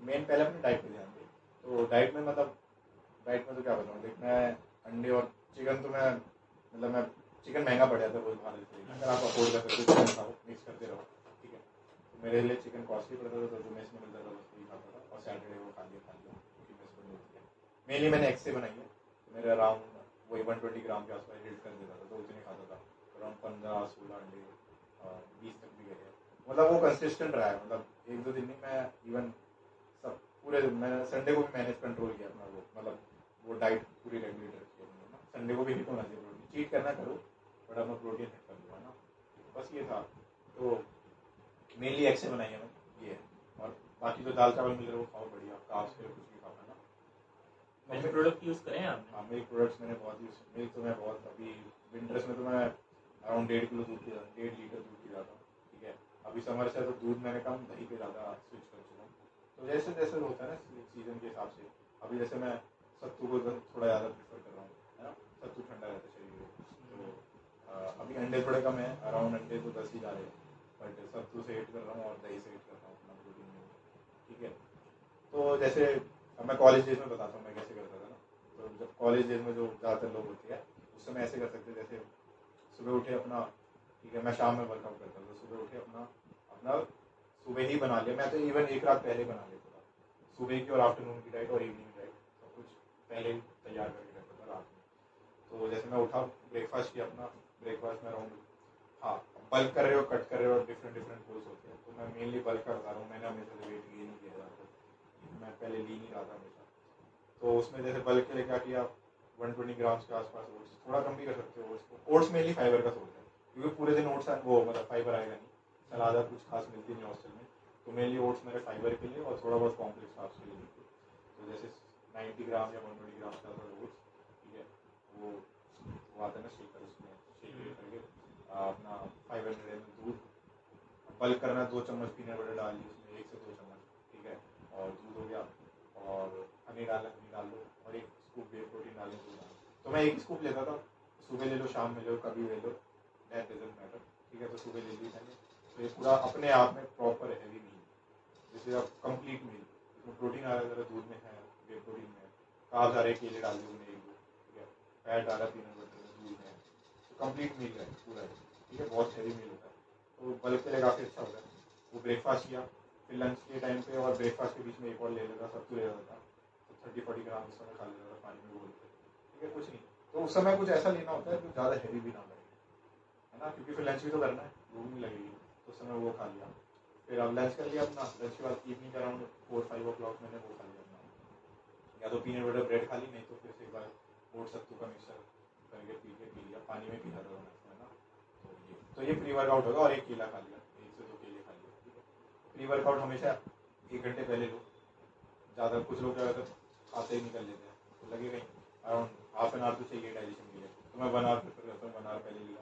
मेन पहले अपनी डाइट पर ध्यान दे। तो डाइट में मतलब डाइट में तो क्या बताऊँ, देख मैं अंडे और चिकन तो मैं मतलब मैं चिकन महंगा पड़ जाता है रोज बाहर से, अगर आप अफोर्ड कर सकते हो चिकन खाओ, मिक्स करते रहो, ठीक है। तो मेरे लिए चिकन कॉस्टली पड़ता था, तो जो मेस में मिलता था बस वही खाता था, और सैटरडे को खा लिया क्योंकि मेस बंद होती है। मेनली मैंने एग से बनाई है, तो मेरे अराउंड वही 120 ग्राम के आसपास हिट कर देता था, तो उतने खाता था। अराउंड 15-16 अंडे 20 तक भी गए, मतलब वो कंसिस्टेंट रहा है, मतलब 1-2 दिन नहीं, मैं इवन सब पूरे मैंने संडे को भी मैनेज कंट्रोल किया अपना, वो मतलब वो डाइट पूरी रेगुलेट रखी है ना, संडे को भी हिट होना चाहिए प्रोटीन, चीट करना करो बट अपना प्रोटीन हिट कर दो, है ना। बस ये था, तो मेनली एग से बनाई है मैंने, ये है। और बाकी जो दाल चावल मिल रहे हैं वो खाओ बढ़िया, काब्स के लिए कुछ भी खाओ, है ना। मिल्क प्रोडक्ट यूज़ करें आपने? हाँ, मिल्क प्रोडक्ट्स मैंने बहुत यूज, मिल्क तो मैं बहुत, अभी विंटर्स में तो मैं अराउंड 1.5 किलो दूध पीता, 1.5 लीटर दूध पी जाता हूँ, ठीक है। अभी समर से तो दूध मैंने कम, दही पे ज़्यादा स्विच कर चुका हूँ। तो जैसे जैसे होता है ना सीजन के हिसाब से, अभी जैसे मैं सत्तू को थोड़ा ज़्यादा प्रेफर कर रहा हूँ, है ना, सत्तू ठंडा रहता है शरीर में। तो अभी अंडे थोड़े कम है, अराउंड अंडे तो 10 ही जा रहे हैं, बट सत्तू से हिट कर रहा हूँ और दही से हिट कर रहा हूँ अपना प्रोटीन में, ठीक है। तो जैसे अब मैं कॉलेज डेज में बताता हूँ मैं कैसे करता था ना। तो जब कॉलेज डेज में जो ज़्यादातर लोग होते हैं उस समय ऐसे कर सकते, जैसे सुबह उठे अपना, ठीक है, मैं शाम में वर्कआउट करता था, सुबह उठे अपना अपना सुबह ही बना लिया, मैं तो इवन एक रात पहले बना लेता था, सुबह की और आफ्टरनून की डाइट और इवनिंग डाइट सब कुछ पहले ही तैयार करके रखता था रात में। तो जैसे मैं उठा, ब्रेकफास्ट किया अपना, ब्रेकफास्ट में अराउंड, हाँ, बल्क कर रहे हो कट कर रहे हो, डिफरेंट डिफरेंट गोल्स होते हैं, तो मैं मेनली बल्क का बता रहा हूँ, मैंने हमेशा से वेट गेन किया था, मैं पहले लीन ही रहा था हमेशा। तो उसमें जैसे बल्क के लिए क्या किया, 120 ग्राम्स के आसपास ओट्स, थोड़ा कम भी कर सकते हो ओट्स को, ओट्स मेनली फाइबर का सोर्स है, क्योंकि पूरे दिन ओट्स वो मतलब फाइबर आएगा नहीं, सलाद कुछ खास मिलती नहीं हॉस्टल में, तो मेनली ओट्स मेरे फाइबर के लिए और थोड़ा बहुत कॉम्प्लेक्स कार्ब्स के लिए मिलती है। तो जैसे 90 ग्राम या 120 ग्राम्स का ओट्स, ठीक है, वो आता है ना शेकर, उसमें शेक करके अपना 500 ml दूध, बल्क करना 2 चम्मच पीनट बटर डाल ली उसमें, 1 से 2 चम्मच, ठीक है, और दूध हो गया, और हनी डाल लो, और 1 स्कूप वे प्रोटीन डाल लो, 2 डाल। तो मैं 1 स्कूप लेता था, सुबह ले लो शाम में लो कभी ले लो, दैट डजंट मैटर, ठीक है। तो सुबह ले ली मैंने, तो ये पूरा अपने आप में प्रॉपर हैवी मील, जैसे अब कंप्लीट मील, इसमें प्रोटीन आ रहा है, दूध में है, वे प्रोटीन में है, काब्स आ रहे, केले डाल दिए उन्हें 1-2, ठीक है, फैट डाला पीनट बटर में, दूध में है, तो कंप्लीट मील है पूरा, ठीक है, बहुत हैवी मील होता है। तो बल्क के लिए काफ़ी अच्छा होता है। वो ब्रेकफास्ट किया, फिर लंच के टाइम पे और ब्रेकफास्ट के बीच में एक और ले लेता, सत्तू ले लेता था, तो 30-40 ग्राम उस समय खा लेता था पानी में घोल के, ठीक है, कुछ नहीं। तो उस समय कुछ ऐसा लेना होता है जो ज़्यादा हैवी भी ना लगे, है ना, क्योंकि फिर लंच भी तो करना है, भूख नहीं लगेगी, तो उस समय वो खा लिया। फिर अब लंच कर लिया अपना, लंच के बाद इवनिंग अराउंड 4-5 ओ क्लॉक मैंने वो खा लिया अपना, या तो पीनट बटर ब्रेड खा ली, नहीं तो फिर से एक बार ओट सत्तू का मिक्सर करके पी लिया, पानी में पी जाता था मैं, है ना। तो ये प्री वर्कआउट होगा, और 1 केला खा लिया, 1 से 2 केले खा लिए, ठीक है। प्री वर्कआउट हमेशा 1 घंटे पहले लो, ज़्यादा कुछ लोग क्या करते हैं खाते ही निकल लेते हैं, तो लगेगा ही अराउंड हाफ एन आवर तो चाहिए डाइजेशन के लिए, तो मैं 1 आवर प्रेफर करता हूँ, 1 आवर पहले लिया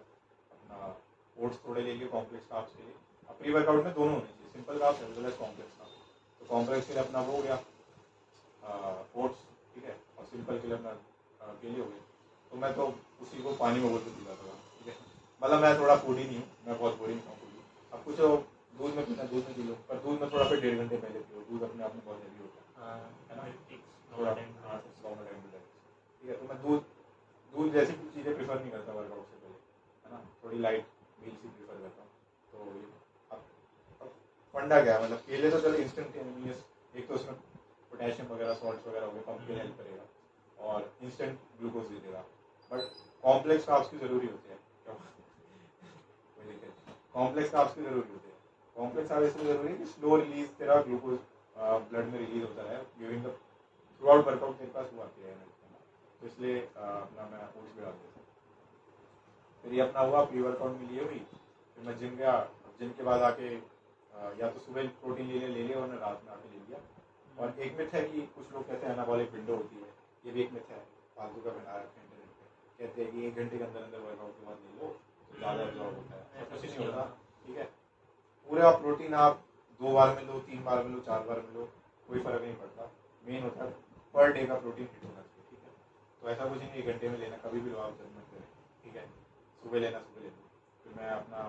अपना, ओट्स थोड़े ले लिए कॉम्प्लेक्स कार्ब्स के लिए। अब प्री वर्कआउट में दोनों होने चाहिए, simple carbs as well as complex carbs. तो कॉम्प्लेक्स के लिए अपना वो हो गया ओट्स, ठीक है, और सिंपल के लिए अपना केले हो गए। तो मैं तो उसी को पानी में घोल के पी जाता था, ठीक है, मतलब मैं थोड़ा फूडी नहीं हूँ, मैं बहुत बोरिंग हूँ फूडी। अब कुछ दूध में पीना, दूध में पी लो, पर दूध में थोड़ा फिर 1.5 घंटे पहले पियो, दूध अपने आप में बहुत हैवी होता है ना, थोड़ा लॉन्गर टाइम टू टाइम, ठीक है। तो मैं दूध जैसी कुछ चीज़ें प्रेफर नहीं करता वर्कआउट से पहले, है ना, थोड़ी लाइट मील्स ही प्रेफर करता हूँ। तो अब फंडा क्या है, मतलब केले तो चलो इंस्टेंटेनियस, एक तो उसमें पोटेशियम वगैरह सॉल्ट वगैरह हो गए, पंप के हेल्प करेगा और इंस्टेंट ग्लूकोज दे देगा, बट कॉम्प्लेक्स कार्ब्स की ज़रूरी होती है, कॉम्प्लेक्स कार्ब्स की ज़रूरी होती है। कॉम्प्लेक्स कार्ब्स इसलिए ज़रूरी है कि स्लो रिलीज तेरा ग्लूकोज ब्लड में रिलीज होता है during the through out workout, तेरे पास वो आती है एनर्जी, तो इसलिए अपना मैं ओट्स भी डाल देता हूँ। फिर ये अपना हुआ प्री वर्कआउट में लिए हुई, फिर मैं जिम गया। जिम के बाद आके या तो सुबह प्रोटीन ले लिया वरना रात में आके ले लिया। और एक मिथ है कि कुछ लोग कहते हैं एनाबॉलिक विंडो होती है, ये भी एक मिथ है, फालतू का बना रखा है इंटरनेट पे। कहते हैं कि 1 घंटे के अंदर अंदर वर्कआउट के बाद ले लो तो ज़्यादा एब्जॉर्ब होता है, ऐसा कुछ नहीं होता। ठीक है, पूरा प्रोटीन आप 2 बार में लो, 3 बार में लो, 4 बार में लो, कोई फर्क नहीं पड़ता। मेन होता है पर डे का प्रोटीन हिट होना चाहिए। ठीक है, तो ऐसा कुछ नहीं 1 घंटे में लेना, कभी भी लो आप, जब मन करें। ठीक है, सुबह लेना सुबह ले लो। फिर मैं अपना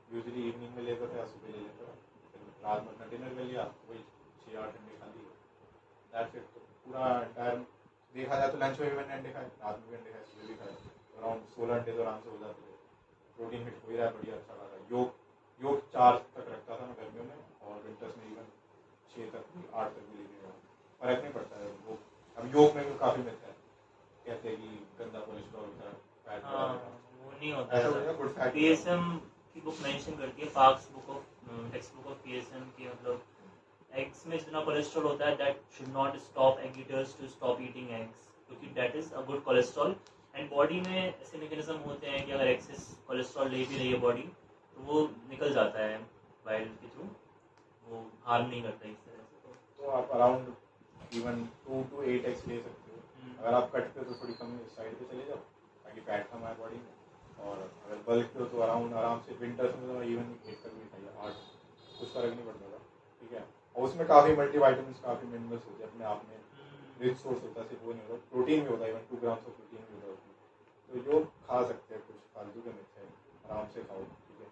यूजली इवनिंग में लेता था या सुबह ले लेता था। फिर रात में अपना डिनर कर लिया, वही 6-8 अंडे खा लिए, दैट्स इट। तो पूरा टाइम देखा जाए तो लंच में भी मैंने अंडे खाए, रात में भी अंडे खाए, सुबह भी खाए, अराउंड 16 अंडे तो आराम से हो जाते थे। प्रोटीन हिट हो ही रहा है बढ़िया, अच्छा लगा। योग 4 तक रखता था मैं गर्मियों में, और विंटर्स में इवन 6 तक भी, 8 तक भी लेके गया, फर्क नहीं पड़ता है वो। अब योग में भी काफ़ी मिलता है, कहते हैं कि गंदा कोलेस्ट्रॉल होता है, फैट वो नहीं होता ऐसा है। होता है, गुड फैट। पीएसएम की बुक मेंशन करती है, Parks book of text book of PSM की, मतलब एग्स में जितना कोलेस्ट्रॉल होता है that should not stop egg eaters to stop eating eggs, क्योंकि that is a good cholesterol. And body में ऐसे मैकेनिज्म होते हैं कि अगर एक्सेस कोलेस्ट्रॉल ले भी रही है बॉडी तो वो निकल जाता है बाइल के थ्रू, वो हार्म नहीं करता इस तरह से। तो आप अराउंड इवन 2 to 8x ले सकते हो। अगर आप कट पे तो थोड़ी कम साइड पे चले जाओ ताकि फैट कम आए बॉडी में, और अगर बल्क पे हो तो अराउंड आराम से विंटर्स में तो इवन 8 तक भी खाइए, 8, कुछ फर्क नहीं पड़ता था। ठीक है, और उसमें काफ़ी मल्टीवाइटमिन्स, काफ़ी मिनरल्स होते हैं अपने आप में, रिच सोर्स होता है, सिर्फ वो नहीं होता, प्रोटीन भी होता है, इवन 2 ग्राम्स ऑफ प्रोटीन भी होता है उसमें। तो जो खा सकते हैं, कुछ फालतू के मिथ है, आराम से खाओ। ठीक है,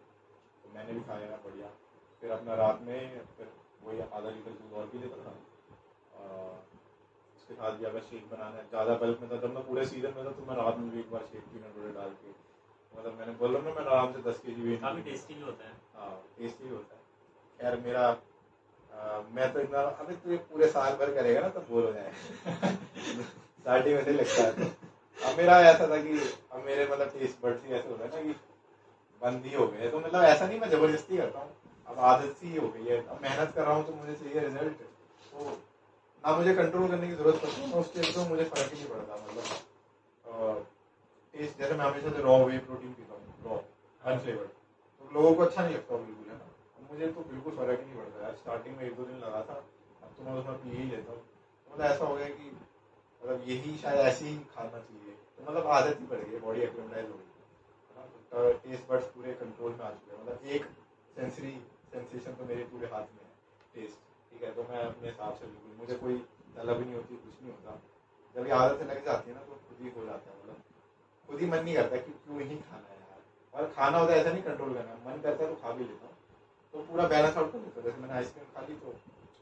तो मैंने भी खाया है बढ़िया। फिर अपना रात में फिर वही आधा लीटर दूध और भी लेता था। उसके साथ भी अगर शेक बनाना है, ज़्यादा बल्क में था तब मैं पूरे सीजन में था तो मैं रात में भी एक बार शेक पीनट बटर डाल के, मतलब मैंने बोला ना मैं आराम से 10 kg वेट, काफ़ी टेस्टी भी होता है। हाँ टेस्टी भी होता है। खैर मेरा मैं तो इतना, अभी तो ये पूरे साल भर करेगा ना तब बोर हो जाएगा स्टार्टिंग में नहीं लगता है। तो अब मेरा ऐसा था कि अब मेरे मतलब टेस्ट बड्स ही ऐसे होता है ना कि बंद ही हो गए, तो मतलब ऐसा नहीं मैं जबरदस्ती करता हूँ, अब आदत सी हो गई है। अब मेहनत कर रहा हूँ तो मुझे चाहिए रिजल्ट, तो ना मुझे कंट्रोल करने की जरूरत पड़ती है, उस टेस्ट में मुझे फर्क ही नहीं पड़ता। मतलब टेस्ट जैसे मैं हमेशा से रॉ वे प्रोटीन पीता हूँ, रॉ अनफ्लेवर्ड, तो लोगों को अच्छा नहीं लगता बिल्कुल, है ना। मुझे तो बिल्कुल फर्क ही नहीं पड़ता यार। स्टार्टिंग में 1-2 दिन लगा था, अब तो मैं उसमें पी ही लेता हूँ। मतलब ऐसा हो गया कि मतलब यही शायद ऐसे ही खाना चाहिए, तो मतलब आदत ही पड़ गई, बॉडी एक्लेमेटाइज हो गई है ना। तो टेस्ट बड्स पूरे कंट्रोल में आ चुके हैं, मतलब एक सेंसरी सेंसेशन तो मेरे पूरे हाथ में है, टेस्ट। ठीक है, तो मैं अपने हिसाब से बिल्कुल, मुझे कोई तलब नहीं होती, कुछ नहीं होता। जब ये आदत लग जाती है ना तो खुद ही हो जाता है, मतलब खुद ही मन नहीं करता कि क्यों ही खाना है यार। और खाना होता है ऐसा नहीं कंट्रोल करना, मन करता है तो खा भी लेता हूँ, तो पूरा बैलेंस आउट कर लेता हूँ। जैसे मैंने आइसक्रीम खा ली तो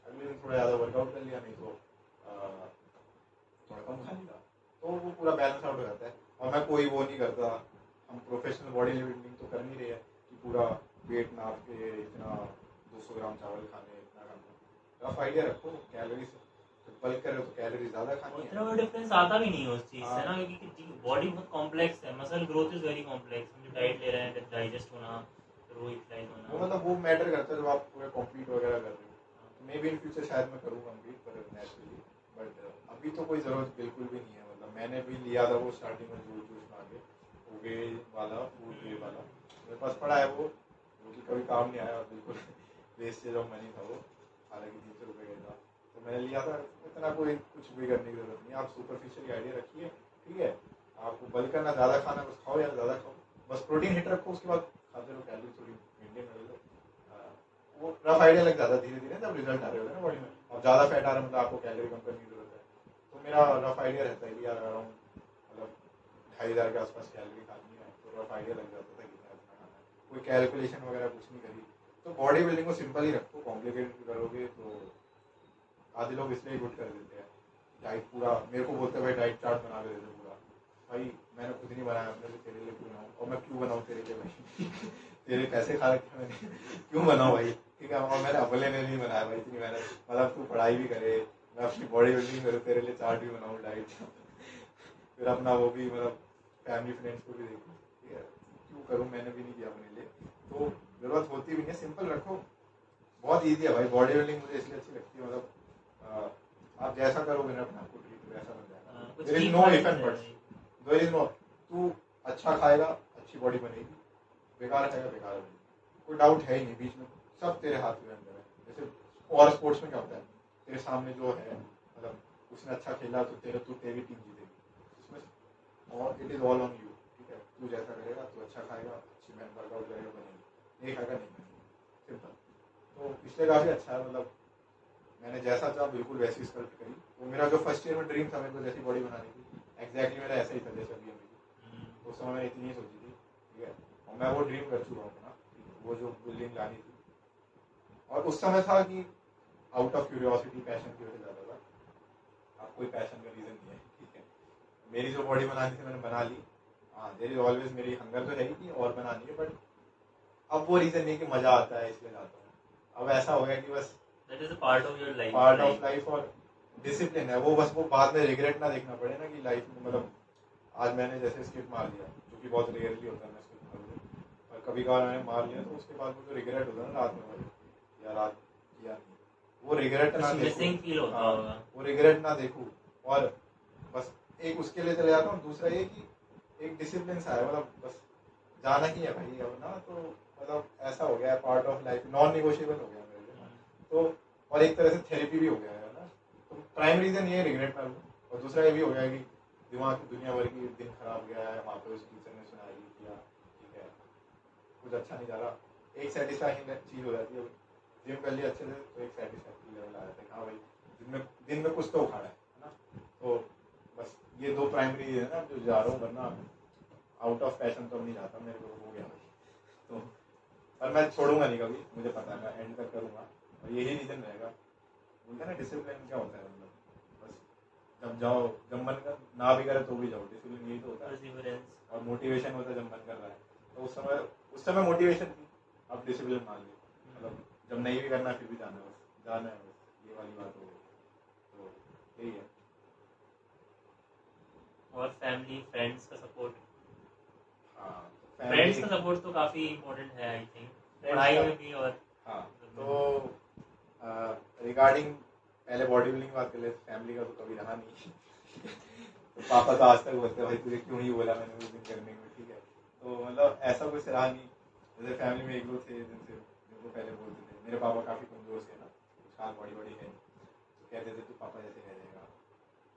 अगले दिन थोड़ा ज़्यादा वर्कआउट कर लिया, नहीं तो थोड़ा कम खा लिया, तो वो पूरा बैलेंस आउट हो जाता है। और मैं कोई वो नहीं करता, हम प्रोफेशनल बॉडी बिल्डिंग तो कर नहीं रहे हैं कि पूरा वेट नाप के इतना 200 ग्राम चावल खाने, इतना खाना। रफ आइडिया रखो कैलोरी से, बल्क कर रहे हो तो कैलोरी ज़्यादा खानी है। उतना डिफरेंस आता भी नहीं है उस चीज से ना, क्योंकि बॉडी बहुत कॉम्प्लेक्स है, muscle growth is very complex. हम जो डाइट ले रहे हैं, डाइजेस्ट होना, फिर वो यूटिलाइज होना, वो मतलब वो मैटर करता है जब आप पूरे कॉम्पीट वगैरह कर रहे हो। मे बी इन फ्यूचर शायद मैं करूँ कम्पीट, पर नेचुरली, बट अभी तो कोई ज़रूरत बिल्कुल भी नहीं है। मतलब मैंने भी लिया था वो स्टार्टिंग में जूस बना के, वो वे वाला, फूड वे वाला, मेरे पास पड़ा है वो, जो कि कभी काम नहीं आया, बिल्कुल वेस्टेज ऑफ मनी था वो, हालांकि 300 रुपये का था, तो मैंने लिया था। इतना कोई कुछ भी करने की जरूरत नहीं है, आप सुपरफिशियल आइडिया रखिए। ठीक है, आपको बल्क करना, ज़्यादा खाना, बस खाओ या ज़्यादा खाओ, बस प्रोटीन हिट रखो, उसके बाद खाते रहो, कैलोरी थोड़ी मेंटेन कर लो। वो रफ आइडिया लग जाता है धीरे धीरे जब रिजल्ट आ रहे होगा ना बॉडी में, और ज़्यादा फैट आ रहा है मतलब आपको कैलोरी कम करने की जरूरत है। तो मेरा रफ आइडिया रहता है कि यार अराउंड मतलब 2500 के आसपास कैलोरी खानी है, तो रफ आइडिया लग जाता था कितना कितना खाना है। कोई कैलकुलेशन वगैरह कुछ नहीं करी। तो बॉडी बिल्डिंग को सिंपल ही रखो, कॉम्प्लिकेटेड करोगे तो आधे लोग इसलिए गुड कर देते हैं। डाइट पूरा मेरे को बोलते हैं भाई डाइट चार्ट बना के दे दे पूरा, भाई मैंने खुद नहीं बनाया, अपने लिए तेरे लिए क्यों बनाऊँ, और मैं क्यों बनाऊँ तेरे लिए भाई तेरे पैसे खा रखे मैंने क्यों बनाऊँ भाई। ठीक है, और मैंने अपने लिए नहीं बनाया भाई इतनी मेहनत, मतलब तू पढ़ाई भी करे, मैं अपनी बॉडी बिल्डिंग करूँ, तेरे लिए चार्ट भी बनाऊँ डाइट फिर अपना वो भी मतलब फैमिली फ्रेंड्स को भी देखूँ। ठीक है, क्यों करूँ, मैंने भी नहीं किया अपने लिए, तो ज़रूरत होती भी नहीं है, सिंपल रखो, बहुत ईजी है भाई। बॉडी बिल्डिंग मुझे इसलिए अच्छी लगती है, मतलब आप जैसा करोगे ना अपने आपको ट्रीट वैसा बन जाएगा। There is no if and buts, there is no, तू अच्छा खाएगा अच्छी बॉडी बनेगी, बेकार खाएगा बेकार बनेगी, कोई डाउट है ही नहीं बीच में, सब तेरे हाथ के अंदर है। जैसे और स्पोर्ट्स में क्या होता है, तेरे सामने जो है मतलब उसने अच्छा खेला तो तेरी टीम जीतेगी उसमें, और it is all on you, ठीक है, तू जैसा करेगा तू अच्छा खाएगा, अच्छी मेहनत वर्कआउट करेगा, बनेगी, नहीं खाएगा नहीं बनेगी, सिंपल। तो इसलिए काफ़ी अच्छा है, मतलब मैंने जैसा चाहा बिल्कुल वैसी स्कल्प्ट करी। तो मेरा जो फर्स्ट ईयर में ड्रीम था मेरे को जैसी बॉडी बनाने की, एग्जैक्टली मेरा ऐसा ही था जैसा भी है मेरी, तो उस समय मैंने इतनी ही सोची थी, ठीक है, और मैं वो ड्रीम कर चुका हूँ अपना, वो जो बिल्डिंग लानी थी। और उस समय था कि आउट ऑफ क्यूरियोसिटी, पैशन की वजह से ज़्यादा था, अब कोई पैशन का रीज़न नहीं है, ठीक है। मेरी जो बॉडी बनानी थी मैंने बना ली, हाँ देयर इज ऑलवेज, मेरी हंगर तो है ही थी और बनानी है, बट अब वो रीज़न नहीं कि मज़ा आता है इसलिए जाता हूँ। अब ऐसा हो गया कि बस that is a part of your life, part of life, और डिसिप्लिन है वो, बस वो बाद में रिग्रेट ना देखना पड़े ना कि लाइफ में, मतलब आज मैंने जैसे स्किप मार लिया, जो कि बहुत रेयरली होता है मैं स्किप मारूँ, और कभी कभार मैंने मार लिया तो उसके बाद वो जो रिग्रेट होता है ना रात में, भाई यार आज किया नहीं, वो रिग्रेट ना मिसिंग फील होता होगा, वो रिग्रेट ना देखूँ, और बस एक उसके लिए चले जाता हूँ। दूसरा ये कि एक डिसिप्लिन सा है, मतलब बस जाना ही है भाई अब ना, तो मतलब ऐसा हो गया है, part of life, non negotiable हो गया मेरे लिए ना, तो और एक तरह से थेरेपी भी हो गया है ना। तो प्राइम रीजन ये रिग्रेट ना लूँ, और दूसरा ये भी हो गया कि दिमाग की दुनिया भर की दिन खराब गया है, वहाँ पे उस टीचर ने सुनाई किया, ठीक है, कुछ अच्छा नहीं जा रहा, एक सेटिस्फैक्शन चीज़ हो जाती है, जिम कर लिया अच्छे से तो एक सेटिस्फैक्शन लेवल आ जाता है, हाँ भाई दिन में कुछ तो उखाड़ा है ना। तो बस ये दो प्राइमरी है ना जो जा रहा हूँ, वरना आउट ऑफ पैशन तो नहीं जाता, मेरे को हो गया भाई। तो पर मैं छोड़ूंगा नहीं कभी, मुझे पता है मैं एंड तक करूँगा, और यही रीज़न रहेगा। बोलते हैं ना डिसिप्लिन क्या होता है, मतलब बस जब जाओ, जब मन कर ना भी करे तो भी जाओ, डिसिप्लिन यही तो होता है। और मोटिवेशन होता है जब मन कर रहा है, तो उस समय मोटिवेशन थी, अब डिसिप्लिन मान लो, मतलब जब नहीं भी करना फिर भी जाना है, बस जाना है, बस ये वाली बात हो गई, तो यही है। और फैमिली फ्रेंड्स का सपोर्ट, हाँ फ्रेंड्स का सपोर्ट तो काफी इम्पोर्टेंट है आई थिंक, पढ़ाई में भी। और हाँ तो रिगार्डिंग पहले बॉडी बिल्डिंग की बात कर ले, फैमिली का तो कभी रहा नहीं तो पापा तो आज तक बोलते हैं भाई तुझे क्यों ही बोला मैंने उस दिन करने को, ठीक है, तो मतलब ऐसा कुछ रहा नहीं। जैसे फैमिली में एक दो थे जिनको पहले बोलते थे, मेरे पापा काफ़ी कमजोर थे ना, खाल बॉडी बॉडी है, तो कहते थे तू पापा जैसे रह जाएगा,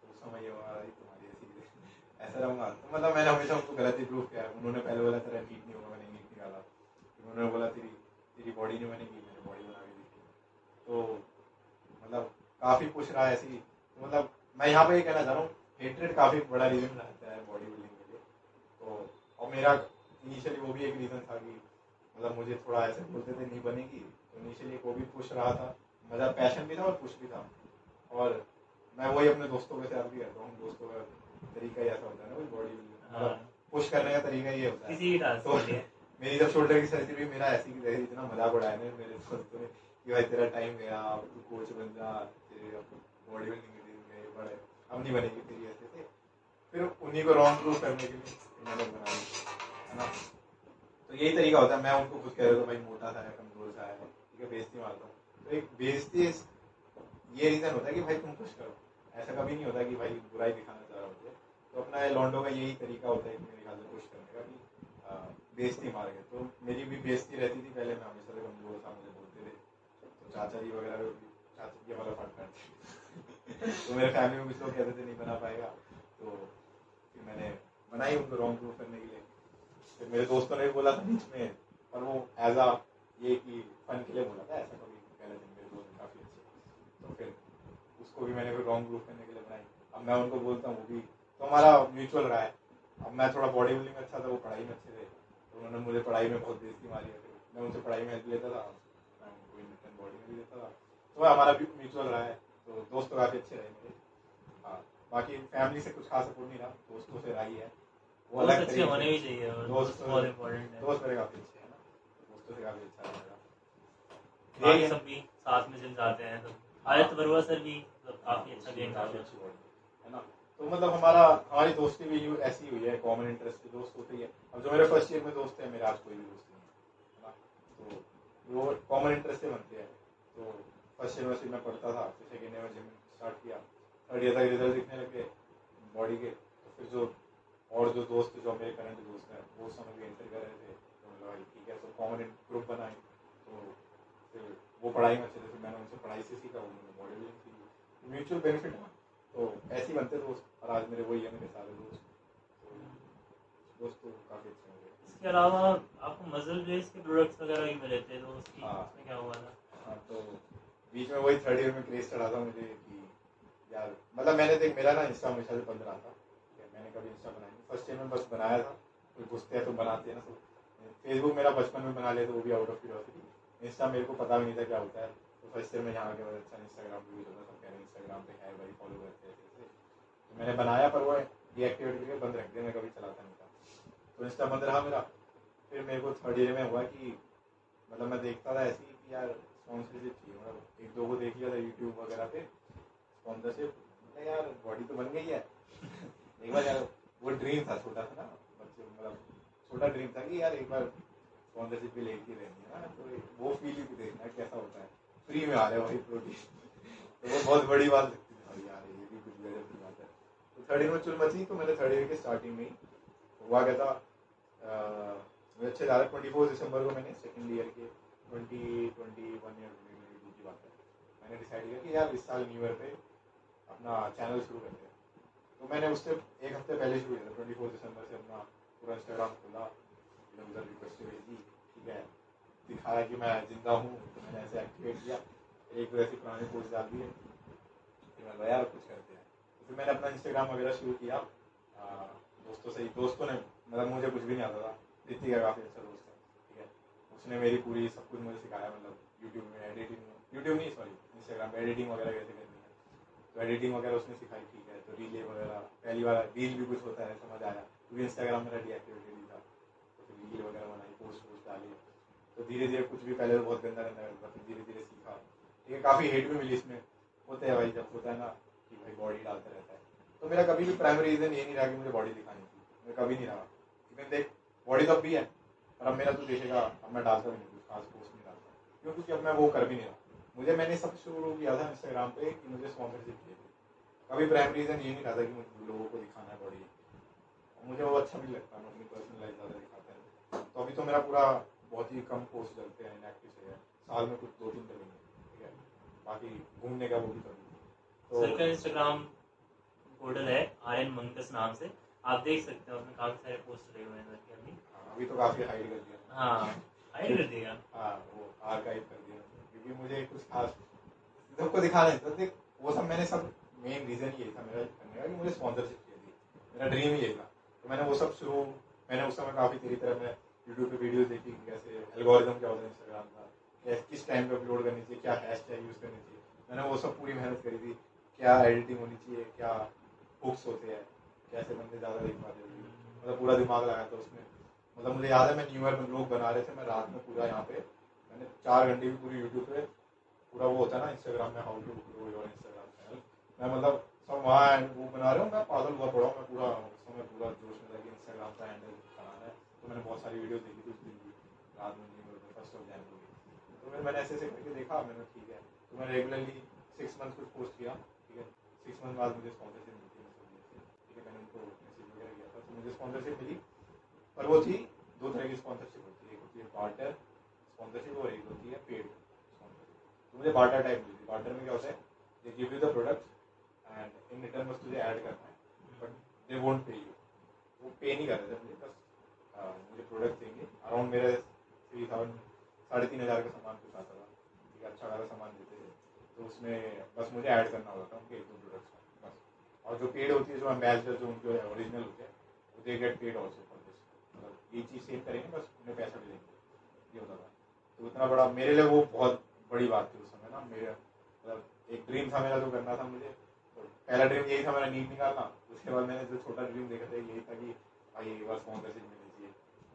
तो उस समय ये हुआ तुम्हारी ऐसी ऐसा रहूँगा, तो मतलब मैंने हमेशा उनको गलत ही प्रूफ किया। उन्होंने पहले बोला तेरा नीट नहीं होगा, मैंने नीट निकाला, फिर उन्होंने बोला तेरी बॉडी नहीं बनेगी, मैंने बॉडी बना के दी। तो मतलब काफ़ी कुछ रहा ऐसी, तो मतलब मैं यहाँ पे ये कहना चाह रहा हूँ, हेट्रेड काफ़ी बड़ा रीज़न रहता है बॉडी बिल्डिंग के लिए। तो और मेरा इनिशियली वो भी एक रीज़न था कि मतलब मुझे थोड़ा ऐसे बोलते थे नहीं बनेगी, तो इनिशियली वो भी पुश रहा था, मज़ा पैशन भी था और पुश भी था। और मैं वही अपने दोस्तों के साथ भी करता हूँ, दोस्तों का तरीका ही ऐसा होता है ना बॉडी बिल्डिंग, मतलब पुश करने का तरीका ये होता है। तो मेरी जब शोल्डर की सर्जरी हुई, मेरा ऐसी की तैसी इतना मजाक उड़ाया ना मेरे दोस्तों ने कि भाई तेरा टाइम गया, अब तू कोच बन जा, तेरे बॉडी बिल्डिंग गए बड़े, अब नहीं बनेगी तेरी ऐसे से। फिर उन्हीं को रॉन्ग प्रूव करने के लिए मैंने बना ली, है ना। तो यही तरीका होता है, मैं उनको कुछ कह रहा था भाई मोटा सा है, कमजोर सा है, ठीक है, बेइज्जती मारता हूँ। तो एक बेइज्जती ये रीज़न होता है कि भाई तुम कुछ करो, ऐसा कभी नहीं होता कि भाई बुराई दिखाना चाह रहा होता है। तो अपना लॉन्डो का यही तरीका होता है कि मेरे ख्याल से पुश करने का कि बेइज्जती मार के। तो मेरी भी बेइज्जती रहती थी पहले, मैं हमेशा से कमजोर था, मुझे बोलते थे, तो चाचा जी वगैरह भी, चाचा जी वाला फट करते तो मेरे फैमिली में कुछ लोग कहते थे नहीं बना पाएगा, तो फिर मैंने बनाई उनको रॉन्ग प्रूफ करने के लिए। फिर मेरे दोस्तों ने भी बोला था बीच में, पर वो एज आ ये कि फन के लिए बोला था, ऐसा कभी पहले दिन मेरे दोस्त काफ़ी अच्छे, तो फिर उसको भी मैंने फिर रॉन्ग प्रूफ करने के लिए बनाई। अब मैं उनको बोलता हूँ, वो भी, तो हमारा म्यूचुअल रहा है। अब मैं थोड़ा बॉडी बिल्डिंग में अच्छा था, वो पढ़ाई में अच्छे थे, तो उन्होंने मुझे पढ़ाई में बहुत बेइज्जती मारी है, फिर मैं उनसे पढ़ाई में हेल्प लेता था, मैं उनको इन रिटर्न बॉडी में भी देता था, तो हमारा भी म्यूचुअल रहा है। तो दोस्त तो काफ़ी अच्छे रहे मेरे। हाँ बाकी फैमिली से कुछ खास सपोर्ट नहीं रहा, दोस्तों से रहा ही है, वो अलग अच्छे होने भी चाहिए, दोस्त बहुत इम्पोर्टेंट है। दोस्त मेरे काफ़ी अच्छे हैं ना, दोस्तों से काफ़ी अच्छा रहेगा। बाकी सब भी साथ में चल जाते हैं, तो आदित्य बरुआ सर भी काफ़ी अच्छा गेम काफ़ी अच्छी बॉडी है ना। तो मतलब हमारी दोस्ती भी ऐसी हुई है, कॉमन इंटरेस्ट की दोस्त होती है। अब जो मेरे फर्स्ट ईयर में दोस्त है, मेरे आज कोई भी दोस्त नहीं है ना, तो वो कॉमन इंटरेस्ट से बनते हैं। तो फर्स्ट ईयर में मैं पढ़ता था, फिर सेकेंड ईयर में जिम स्टार्ट किया, थर्ड ईयर तक रिजल्ट दिखने लगे बॉडी के, तो फिर जो और जो दोस्त जो मेरे करंट दोस्त हैं वो समय भी एंटर कर रहे थे, तो मतलब भाई ठीक है, तो कॉमन ग्रुप बनाए, तो फिर वो पढ़ाई में अच्छे थे, फिर मैंने उनसे पढ़ाई से सीखा, उन्होंने मॉडल बिल्डिंग सीखी, म्यूचुअल बेनिफिट है ना, तो ऐसे ही बनते दोस्त, और आज मेरे वही है मेरे सारे दोस्त, तो दोस्त तो काफ़ी अच्छे हो गए। इसके अलावा आपको मजल बेस के प्रोडक्ट्स वगैरह भी मिले थे, तो हाँ। उसमें क्या हुआ था? हाँ, तो बीच में वही थर्ड ईयर में क्रेज चढ़ा था मुझे कि यार, मतलब मैंने देख, मेरा ना इंस्टा हमेशा से बंद रहा था, मैंने कभी इंस्टा बनाया नहीं, फर्स्ट ईयर में बस बनाया था, कोई पूछते हैं तो बनाते हैं ना, तो फेसबुक मेरा बचपन में बना लिया, तो वो भी आउट ऑफ क्यूरियोसिटी, इंस्टा मेरे को पता भी नहीं था क्या होता है, तो फर्स्ट ईयर में यहाँ आके बड़ा अच्छा इंस्टाग्राम पे यूज होता, सब कह रहे हैं इंस्टाग्राम पे है भाई, फॉलो करते हैं ऐसे, तो मैंने बनाया, पर वो डीएक्टिवेट करके बंद रख दिया, मैं कभी चलाता नहीं था, तो इंस्टा बंद रहा मेरा। फिर मेरे को थर्ड ईयर में हुआ कि मतलब मैं देखता था ऐसे ही कि यार स्पॉन्सरशिप चाहिए, मतलब एक दो को देख लिया था यूट्यूब वगैरह पे स्पॉन्सरशिप, यार बॉडी तो बन गई है एक बार यार, वो ड्रीम था छोटा सा ना, बच्चे मतलब छोटा ड्रीम था कि यार एक बार स्पॉन्सरशिप भी लेके रहनी है ना, तो वो फील भी देखना है कैसा होता है, फ्री में आ रहे भाई प्रोटीन तो वो बहुत बड़ी बात लगती थी भाई, यार ये भी कुछ गजब की बात है। तो थर्ड ईयर में चुल मची, तो मैंने थर्ड ईयर के स्टार्टिंग में ही हुआ क्या था, मुझे अच्छे ज़्यादा 24 दिसंबर को मैंने सेकेंड ईयर के 2021 ईयर की बात है, मैंने डिसाइड किया कि यार इस साल न्यू ईयर पे अपना चैनल शुरू करते हैं, तो मैंने उससे एक हफ्ते पहले शुरू किया था, 24 दिसंबर से अपना पूरा इंस्टाग्राम खोला, यूज़र रिक्वेस्ट भेजी, ठीक है, दिखाया कि मैं जिंदा हूँ, तो मैंने ऐसे एक्टिवेट किया, एक दो ऐसी पुरानी पोस्ट डाल दिए, फिर मैं यार कुछ करते हैं, तो फिर मैंने अपना इंस्टाग्राम वगैरह शुरू किया, दोस्तों से ही, दोस्तों ने मतलब मुझे कुछ भी नहीं आता था, ऋतिक का काफ़ी अच्छा दोस्त है, ठीक है, उसने मेरी पूरी सब कुछ मुझे सिखाया, मतलब यूट्यूब में यूट्यूब नहीं सॉरी इंस्टाग्राम में एडिटिंग वगैरह कैसे करनी है, तो एडिटिंग वगैरह उसने सिखाई, ठीक है, तो रील वगैरह पहली बार रील भी कुछ होता है समझ आया, क्योंकि इंस्टाग्राम मेरा डीएक्टिवेटेड ही था, तो फिर रील वगैरह बनाई, पोस्ट डाली, तो धीरे धीरे कुछ भी पहले तो बहुत गंदा गंदा करता, फिर धीरे धीरे सीखा, ठीक है, काफ़ी हेट भी मिली इसमें, होता है भाई, जब होता है ना कि भाई बॉडी डालता रहता है, तो मेरा कभी भी प्राइमरी रीज़न ये नहीं रहा कि मुझे बॉडी दिखानी थी, मैं कभी नहीं रहा, इवन देख बॉडी तो अब भी है, पर अब मेरा तो देखेगा, अब मैं डालता भी नहीं कुछ खास पोस्ट नहीं डालता, क्यों, क्योंकि अब मैं वो कर भी नहीं रहा, मैंने सब शुरू किया था इंस्टाग्राम पे कि मुझे स्पॉन्सरशिप चाहिए थी, कभी प्राइमरी रीज़न ये नहीं रहा था कि मुझे लोगों को दिखाना है बॉडी, मुझे वो अच्छा भी लगता है, मैं अपनी पर्सनल लाइफ ज़्यादा दिखाता है, तो अभी तो मेरा पूरा बहुत ही कम पोस्ट चलते हैं, इनएक्टिव से है, साल में कुछ 2-3 करेंगे, ठीक है, बाकी घूमने का वो भी करूँगी, तो सर का इंस्टाग्राम पोर्टल है आर्यन मंकस नाम से, आप देख सकते हो, उसमें काफ़ी सारे पोस्ट रहे हुए हैं सर के अभी। हाँ, अभी तो काफ़ी हाइड कर दिया, हाँ, हाइड कर दिया, हाँ वो आर्काइव कर दिया, क्योंकि मुझे कुछ खास सबको दिखाना है, तो देख वो सब मैंने सब मेन रीज़न यही था मेरा करने का कि मुझे स्पॉन्सरशिप चाहिए थी, मेरा ड्रीम ही यही था, तो मैंने वो सब शुरू, मैंने उस समय काफ़ी तेरी तरह मैं यूट्यूब पे वीडियोस देखी कि कैसे एल्गोरिदम क्या होता है इंस्टाग्राम का, किस टाइम पे अपलोड करनी चाहिए, क्या हैशटैग यूज़ करनी चाहिए, मैंने वो सब पूरी मेहनत करी थी, क्या एडिटिंग होनी चाहिए, क्या हुक्स होते हैं, कैसे बंदे ज़्यादा देख पाते हैं, मतलब पूरा दिमाग लगाया था उसमें, मतलब मुझे याद है मैं न्यू ईयर में लोग बना रहे थे, मैं रात में पूरा यहाँ पे मैंने 4 घंटे की पूरी यूट्यूब पे पूरा वो होता है ना इंस्टाग्राम में how to grow your Instagram channel, मैं मतलब सब वहाँ वो बना रहा हूँ, मैं पागल हुआ पड़ा हूँ, मैं पूरा उस समय पूरा जोश में था कि इंस्टाग्राम का हैंडल बनाना है, तो मैंने बहुत सारी वीडियो देखी थी उस दिन की रात में, न्यू ईयर 1 जनवरी, तो फिर मैंने ऐसे ऐसे करके देखा, मैंने ठीक है, तो मैं रेगुलरली 6 मंथ कुछ पोस्ट किया, ठीक है, 6 मंथ बाद मुझे स्पॉन्सरशिप मिलती है, ठीक है, मैंने उनको मैसेज वगैरह किया था, तो मुझे स्पॉन्सरशिप मिली, पर वो थी 2 तरह की स्पॉन्सरशिप होती है, एक होती है बार्टर स्पॉन्सरशिप और एक होती है पेड स्पॉन्सरशिप, तो मुझे बार्टर टाइप मिली थी, बार्टर में क्या होता है, they give you the product and in return बस तुझे ऐड करना है, बट दे वोंट पे यू, वो पे नहीं कर रहे थे मुझे, बस मुझे प्रोडक्ट देंगे, अराउंड मेरे 3,000 का सामान कुछ आता था, ठीक है, अच्छा खासा सामान देते थे, तो उसमें बस मुझे ऐड करना होता था उनके 1-2 प्रोडक्ट्स में बस, और जो पेड होती है, जो एम्बेसडर जो उनके ओरिजिनल होते हैं, वो they get paid also for this, मतलब ये चीज़ सेम करेंगे, बस उन्हें पैसा भी देंगे, ये होता था, तो इतना बड़ा मेरे लिए वो बहुत बड़ी बात थी उस समय ना, मेरा मतलब एक ड्रीम था मेरा जो करना था मुझे, तो पहला ड्रीम यही था मेरा नीट निकालना, उसके बाद मैंने जो छोटा ड्रीम देखा था यही था कि भाई एक बार स्पॉन्सरशिप मिलनी चाहिए,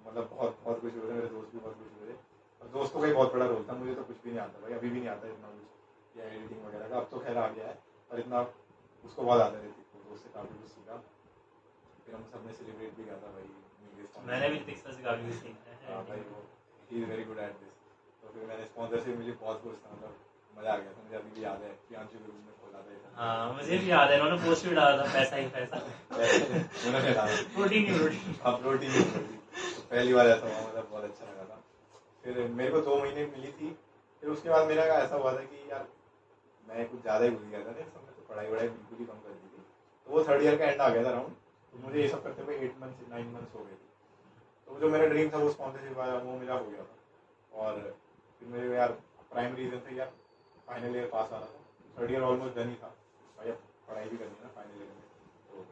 मतलब बहुत बहुत खुश हुए थे, मेरे दोस्त भी बहुत खुश हुए थे, और दोस्तों का ही बहुत बड़ा रोल था, मुझे तो कुछ भी नहीं आता भाई, अभी भी नहीं आता इतना कुछ या एडिटिंग वगैरह का, अब तो खैर आ गया है, पर इतना उसको बहुत आता रहती थी, दोस्त से काफ़ी कुछ सीखा, फिर हम सब ने सेलिब्रेट भी किया था भाई, मैंने भी ऋतिक सर से काफ़ी कुछ सीखा है। हाँ भाई, वो he is very good at this, तो फिर मैंने स्पॉन्सरशिप मिली, बहुत खुश था, मतलब मजा आ गया था मुझे, अभी भी याद है प्रियांशु के रूम में खोला था ये सब। हाँ मुझे भी याद है, उन्होंने पोस्ट भी डाला था, पैसा ही पैसा, उन्होंने डाला प्रोटीन ही प्रोटीन। हाँ प्रोटीन ही प्रोटीन। तो पहली बार ऐसा हुआ, मतलब बहुत अच्छा लगा था। फिर मेरे को 2 महीने मिली थी, फिर उसके बाद मेरा ऐसा हुआ था कि यार मैं कुछ ज़्यादा ही घुस गया था ना इस समय, तो पढ़ाई वढ़ाई बिल्कुल ही कम कर दी थी। तो वो 3rd ईयर का एंड आ गया था राउंड, तो मुझे ये सब करते हुए 8 मंथ्स 9 मंथ्स हो गए थे। तो जो मेरा ड्रीम था वो स्पॉन्सरशिप आया, वो मेरा हो गया था। और फिर मेरे यार प्राइमरी रीज़न था यार फाइनल ईयर पास आ रहा था, 3rd ईयर ऑलमोस्ट डन ही था भाई, अब पढ़ाई भी करनी है ना फाइनल ईयर में। तो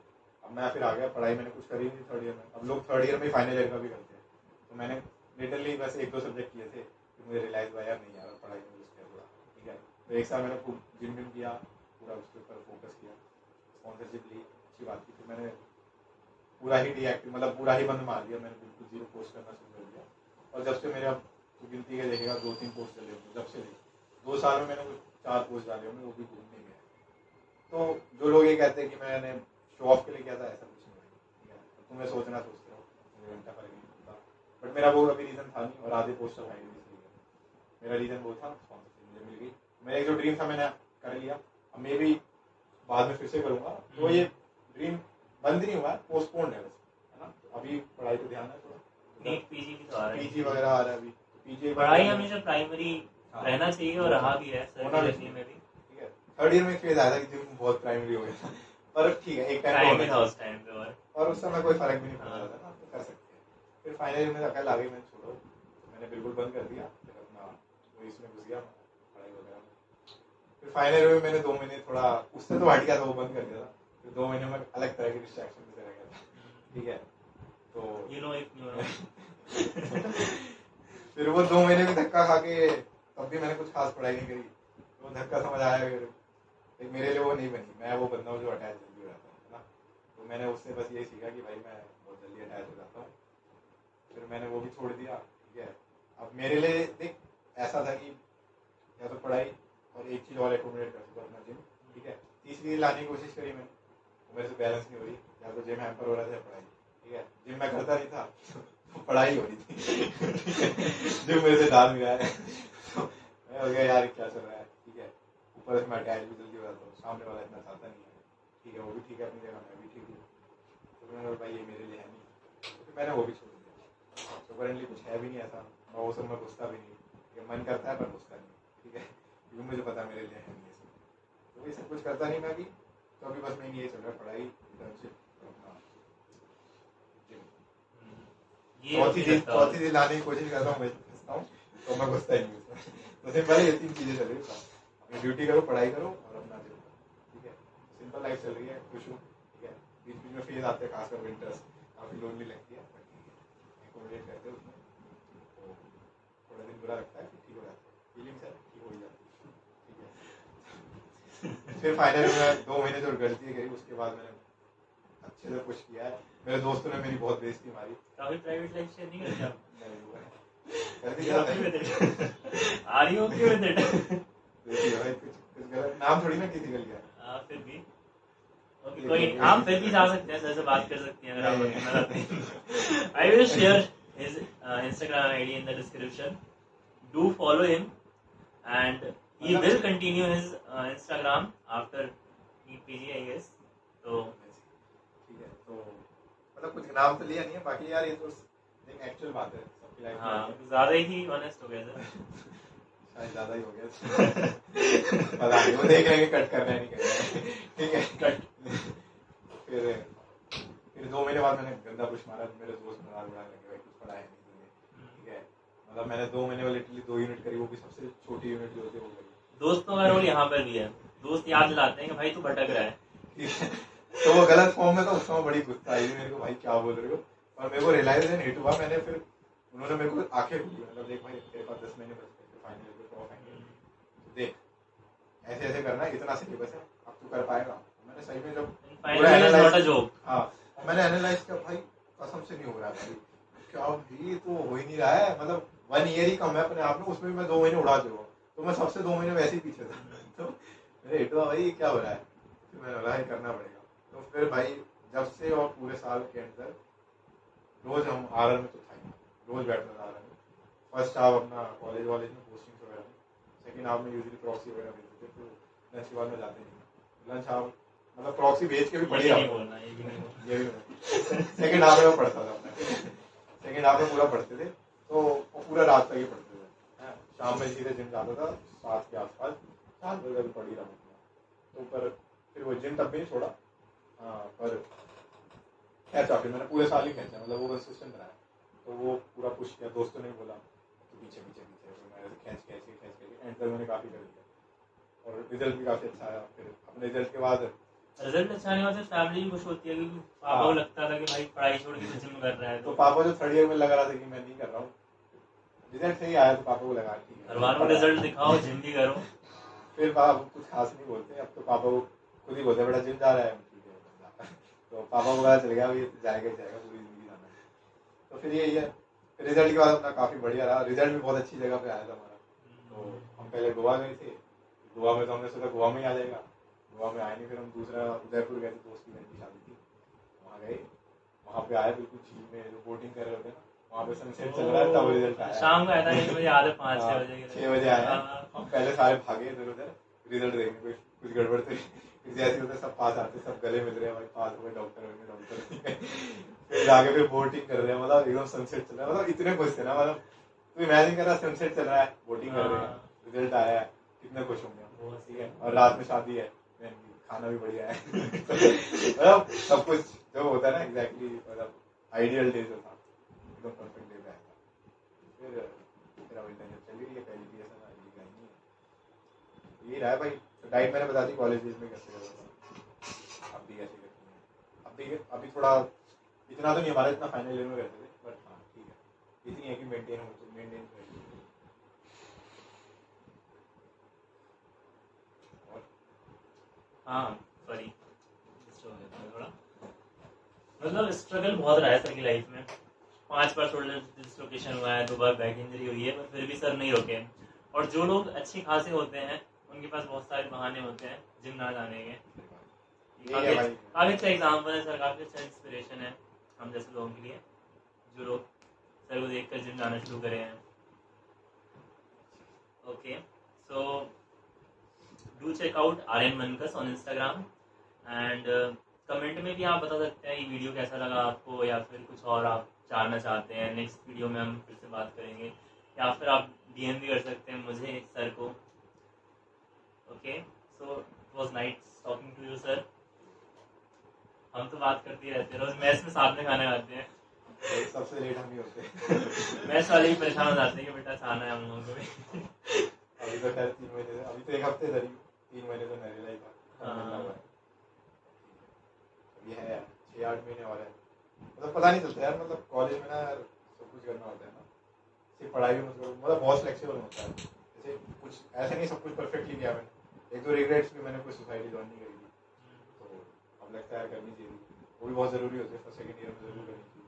अब मैं फिर आ गया, पढ़ाई मैंने कुछ करी नहीं 3rd ईयर में। अब लोग 3rd ईयर में फाइनल ईयर का भी करते हैं, तो मैंने लिटरली बस 1-2 सब्जेक्ट किए थे, तो मुझे रियलाइज हुआ यार नहीं यार पढ़ाई में घुस गया थोड़ा, ठीक है। तो 1 साल मैंने खूब जिम विम किया, पूरा उसके ऊपर फोकस किया, स्पॉन्सरशिप ली, अच्छी बात की। फिर मैंने पूरा ही डीएक्टिव, मतलब पूरा ही बंद मार दिया, मैंने बिल्कुल 0 पोस्ट करना शुरू कर दिया। और जब से मेरे अब तो गिनती के देखेगा 2-3 पोस्ट चले होंगे जब से, 2 साल में मैंने कुछ 4 पोस्ट डाले होंगे, वो भी घूमने गए। तो जो लोग ये कहते हैं कि मैंने शो ऑफ के लिए किया था, ऐसा कुछ नहीं है, ठीक है। तुम्हें सोचना सोचते हो, मुझे घंटा फर्क नहीं पड़ता, बट मेरा वो अभी रीज़न था नहीं। और आधे पोस्टर भाई भी इसलिए मेरा रीज़न वो था, स्पॉन्सरशिप मुझे मिल गई, मेरा एक जो ड्रीम था मैंने कर लिया। अब मे भी बाद में फिर से करूँगा, तो ये ड्रीम बंद नहीं हुआ है, पोस्टपोन्ड है बस, है ना। तो अभी पढ़ाई पे ध्यान है थोड़ा, नीट पीजी भी तो आ रहा है, पीजी वगैरह आ रहा है अभी, पीजी पढ़ाई हमेशा प्राइमरी हाँ, रहना चाहिए, और रहा भी है सर होना भी की में भी। ठीक है। 3rd ईयर में एक फेज आया था कि जिम बहुत प्राइमरी हो गया था, पर ठीक है एक टाइम टाइम था उस टाइम पे, और उस समय कोई फर्क भी नहीं पड़ता हाँ। था ना, तो कर सकते हैं। फिर फाइनल ईयर में अकल आ गई, मैंने छोड़ो, तो मैंने बिल्कुल बंद कर दिया। फिर अपना वो इसमें घुस गया पढ़ाई वगैरह में। फिर फाइनल ईयर में मैंने 2 महीने थोड़ा उससे तो हट गया था, वो बंद कर दिया था। फिर 2 महीने में अलग तरह की डिस्ट्रैक्शन में रह गया था, ठीक है। तो you know if you know फिर वो 2 महीने में धक्का खा के तब भी मैंने कुछ खास पढ़ाई नहीं करी, तो वो धक्का समझ आया। फिर मेरे लिए वो नहीं बनी, मैं वो बंदा हूँ जो अटैच जल्दी हो जाता है ना। तो मैंने उससे बस यही सीखा कि भाई मैं बहुत जल्दी अटैच हो जाता हूँ। फिर मैंने वो भी छोड़ दिया, ठीक है। अब मेरे लिए देख ऐसा था कि या तो पढ़ाई और एक चीज़ और एकोमोडेट कर सकता अपना जिम, ठीक है। तीसरी लाने की कोशिश करी मैंने, तो मेरे से बैलेंस नहीं हो रही, या तो जिम हैम्पर हो रहा था या पढ़ाई, ठीक है। जिम मैं करता नहीं था तो पढ़ाई हो रही थी जिम मेरे से डाल गया है तो मैं हो गया यार क्या चल रहा है, ठीक है। ऊपर से मैं अटैच भी जल्दी हो जाता हूँ, सामने वाला इतना चाहता नहीं है, ठीक है। वो भी ठीक है अपनी जगह, मैं भी ठीक हूँ, तो मैंने भाई ये मेरे लिए है नहीं, तो फिर मैंने वो भी छोड़ दिया। तो करेंटली कुछ है भी नहीं ऐसा, मैं वो सब में घुसता भी नहीं, ठीक है। मन करता है पर घुसता नहीं, ठीक है, क्योंकि मुझे पता मेरे लिए है नहीं ये सब, तो ये सब कुछ करता नहीं मैं भी। तो अभी बस मैं ये चल रहा है, पढ़ाई, इंटर्नशिप, अपना चौथी चीज लाने की कोशिश करता हूँ, मैं फंसता हूँ, तो मैं घुसता ही नहीं उसमें। तो सिंपल ये 3 चीजें चल रही है, अपनी ड्यूटी करो, पढ़ाई करो और अपना जिम करो, ठीक है। सिंपल लाइफ चल रही है, खुश हूँ, ठीक है। बीच बीच में फेज आते हैं, खासकर विंटर्स काफी लोनली लगती है, पर ठीक है, एकोमोडेट करते हैं उसमें। तो थोड़ा दिन बुरा लगता है, फिर ठीक हो जाता है, फीलिंग्स है ठीक हो ही जाती है, ठीक है। फिर फाइनल में 2 महीने जो गलती करी, उसके बाद मैंने अच्छे से कुछ किया है। मेरे दोस्तों ने मेरी बहुत बेइज्जती मारी, काफी प्राइवेट लाइफ शेयर नहीं करते आप? कर दी क्या are you okay with it? भाई कुछ गलत नाम थोड़ी ना किसी का लिया, फिर भी ओके, कोई आप फिर भी जा सकते हैं, सर से बात कर सकते हैं अगर आप करना चाहते हैं। I will share his Instagram ID in the description, do follow him and he will continue his Instagram after PG I guess। तो ठीक है। तो मतलब कुछ नाम तो लिया नहीं है, बाकी यार ये तो एक एक्चुअल बात है सबकी लाइफ में। हाँ ज्यादा ही ऑनेस्ट हो गया सर शायद ज्यादा ही हो गया पता नहीं, वो देख लेंगे कट करना है नहीं करना है, ठीक है कट। फिर 2 महीने बाद मैंने गंदा पुश मारा, मेरे दोस्त मजाक उड़ाने लगे, भाई कुछ पढ़ा है नहीं तुमने, ठीक है। मतलब मैंने 2 महीने में लिटरली 2 यूनिट करी, वो भी सबसे छोटी यूनिट जो होती है वो करी। दोस्तों का रोल यहाँ पर भी है, दोस्त याद दिलाते हैं कि भाई तू भटक रहा है, ठीक है। तो वो गलत फॉर्म में, तो उस समय बड़ी गुस्सा आई मेरे को, भाई क्या बोल रहे हो। और मेरे को रियलाइजेशन हिट हुआ, मैंने फिर उन्होंने मेरे को आंखें खोली, मतलब देख भाई तेरे पास 10 महीने बच गए फाइनल पे टॉप आएंगे, तो देख ऐसे ऐसे करना है, इतना सिलेबस है, अब तू कर पाएगा। मैंने सही में जब पूरा एनालाइज, हाँ मैंने एनालाइज किया, भाई कसम से नहीं हो रहा भाई, क्या भी तो हो ही नहीं रहा है, मतलब 1 ईयर ही कम है अपने आप में, उसमें मैं 2 महीने उड़ा चुका, तो मैं सबसे 2 महीने वैसे ही पीछे था। तो मेरे हिट हुआ भाई क्या हो रहा है, फिर मैंने बोला करना पड़ेगा। तो फिर भाई जब से और पूरे साल के अंदर रोज हम आरआर में तो था ही, रोज बैठना था आरआर में। फर्स्ट हाफ अपना कॉलेज में पोस्टिंग वगैरह में, सेकंड हाफ में यूजुअली प्रॉक्सी वगैरह भेजते थे, तो लंच के बाद में जाते नहीं, लंच हाफ मतलब प्रॉक्सी भेज के भी पढ़ी रहा, ये भी नहीं ये भी सेकंड हाफ में पढ़ता था अपना, सेकंड हाफ में पूरा पढ़ते थे, तो पूरा रात तक ही पढ़ते थे। शाम में सीधे जिम जाता था 7 के आसपास, 7 बजे तक पढ़ ही रहा तो पर फिर वो जिम तब भी नहीं छोड़ा। पर खैर फिर मैंने पूरे साल ही खींचा, मतलब वो कंसिस्टेंट रहा है, तो वो पूरा पुश किया, दोस्तों ने बोला तो पीछे पीछे पीछे तो मैं खींच के एंड तक मैंने काफ़ी कर दिया और रिजल्ट भी काफ़ी अच्छा आया। फिर अपने रिजल्ट के बाद रिजल्ट अच्छा नहीं होता, फैमिली भी खुश होती है, क्योंकि पापा को लगता था कि भाई पढ़ाई छोड़ के जिम कर रहा है, तो पापा जो 3rd ईयर में लग रहा था कि मैं नहीं कर रहा हूँ, रिजल्ट सही आया तो पापा को लगा ठीक है, घर वालों को रिजल्ट दिखाओ, जिम भी करो। फिर पापा कुछ खास नहीं बोलते, अब तो पापा को खुद ही बोलते बेटा जिम जा रहा है, ठीक है तो पापा को पता चल गया ये जाएगा पूरी जिंदगी जाना है। तो फिर यही है, रिजल्ट के बाद अपना काफ़ी बढ़िया रहा, रिजल्ट भी बहुत अच्छी जगह पे आया था हमारा। तो हम पहले गोवा गए थे, गोवा में तो हमने सोचा गोवा में ही आ जाएगा, गोवा में आए नहीं, फिर हम दूसरा उदयपुर गए थे, दोस्त की बहन की शादी थी, वहाँ गए, वहाँ पे आए बिल्कुल झील में जो बोटिंग कर रहे होते ना, वहाँ पे सनसेट चल रहा है, तब रिजल्ट आया। शाम को आया था, मुझे याद है 5-6 बजे 6 बजे आया। हम पहले सारे भागे इधर उधर रिजल्ट देखने, कुछ गड़बड़ तो जैसे होते सब पास आते, सब गले मिल रहे हैं भाई, पास हो गए, डॉक्टर फिर जाके फिर बोटिंग कर रहे हैं, मतलब एकदम सनसेट चल रहा है, मतलब इतने खुश थे ना, मतलब तू इमेजिन कर रहा है सनसेट चल रहा है, बोटिंग कर रहे हैं, रिजल्ट आया है, कितने खुश होंगे हम, ठीक है, और रात में शादी है, खाना भी बढ़िया है मतलब सब कुछ जो होता है ना एग्जैक्टली, मतलब आइडियल डे जो था एकदम परफेक्ट डे पे आया था। फिर अब इंटर्नशिप चली रही है, पहली भी ऐसा नहीं है, यही रहा है भाई। डाइट मैंने बता दी कॉलेज डेज में कैसे करता था, अब भी कैसे करती है, अभी थोड़ा इतना तो नहीं हमारा इतना फाइनल ईयर में करते थे, बट हाँ ठीक है, इतनी है कि मेंटेन हो तो मेंटेन और हाँ सॉरी थोड़ा मतलब स्ट्रगल बहुत रहा है सर की लाइफ में। 5 बार शोल्डर डिसलोकेशन हुआ है, 2 बार बैक इंजरी हुई है, पर फिर भी सर नहीं रुके। और जो लोग अच्छे खासे होते हैं उनके पास बहुत सारे बहाने होते हैं जिम ना जाने के। काफी अच्छा एग्जाम्पल है सर, काफी अच्छा इंस्पिरेशन है हम जैसे लोगों के लिए, जो लोग सर को देखकर जिम जाना शुरू करे हैं। Okay, so do check out Aryan Mankas on Instagram and comment में भी आप बता सकते हैं ये वीडियो कैसा लगा आपको, या फिर कुछ और आप जानना चाहते हैं, नेक्स्ट वीडियो में हम फिर से बात करेंगे, या फिर आप डीएम भी कर सकते हैं मुझे, सर को। Okay, so it was nice talking to you sir. हम तो बात करते ही रहते हैं, रोज मैच में साथ में खाना खाते हैं, सबसे लेट हम ही होते मैच वाले भी परेशान हो जाते हैं कि बेटा खाना है हम लोगों को भी। अभी तो खैर 3 महीने, अभी तो 1 हफ्ते धरी, 3 महीने तो नरेला ही था, ये है 6-8 महीने और है, मतलब पता नहीं चलता यार, मतलब कॉलेज में ना यार सब कुछ करना होता है ना, सिर्फ पढ़ाई भी मतलब बहुत फ्लेक्सिबल होता है, जैसे कुछ ऐसा नहीं सब कुछ परफेक्टली किया मैंने, 1-2 रिग्रेट्स भी, मैंने कोई सोसाइटी ज्वाइन नहीं करी थी, तो अब लगता है करनी चाहिए, वो भी बहुत ज़रूरी होती है, फर्स्ट सेकंड ईयर में ज़रूर करनी चाहिए,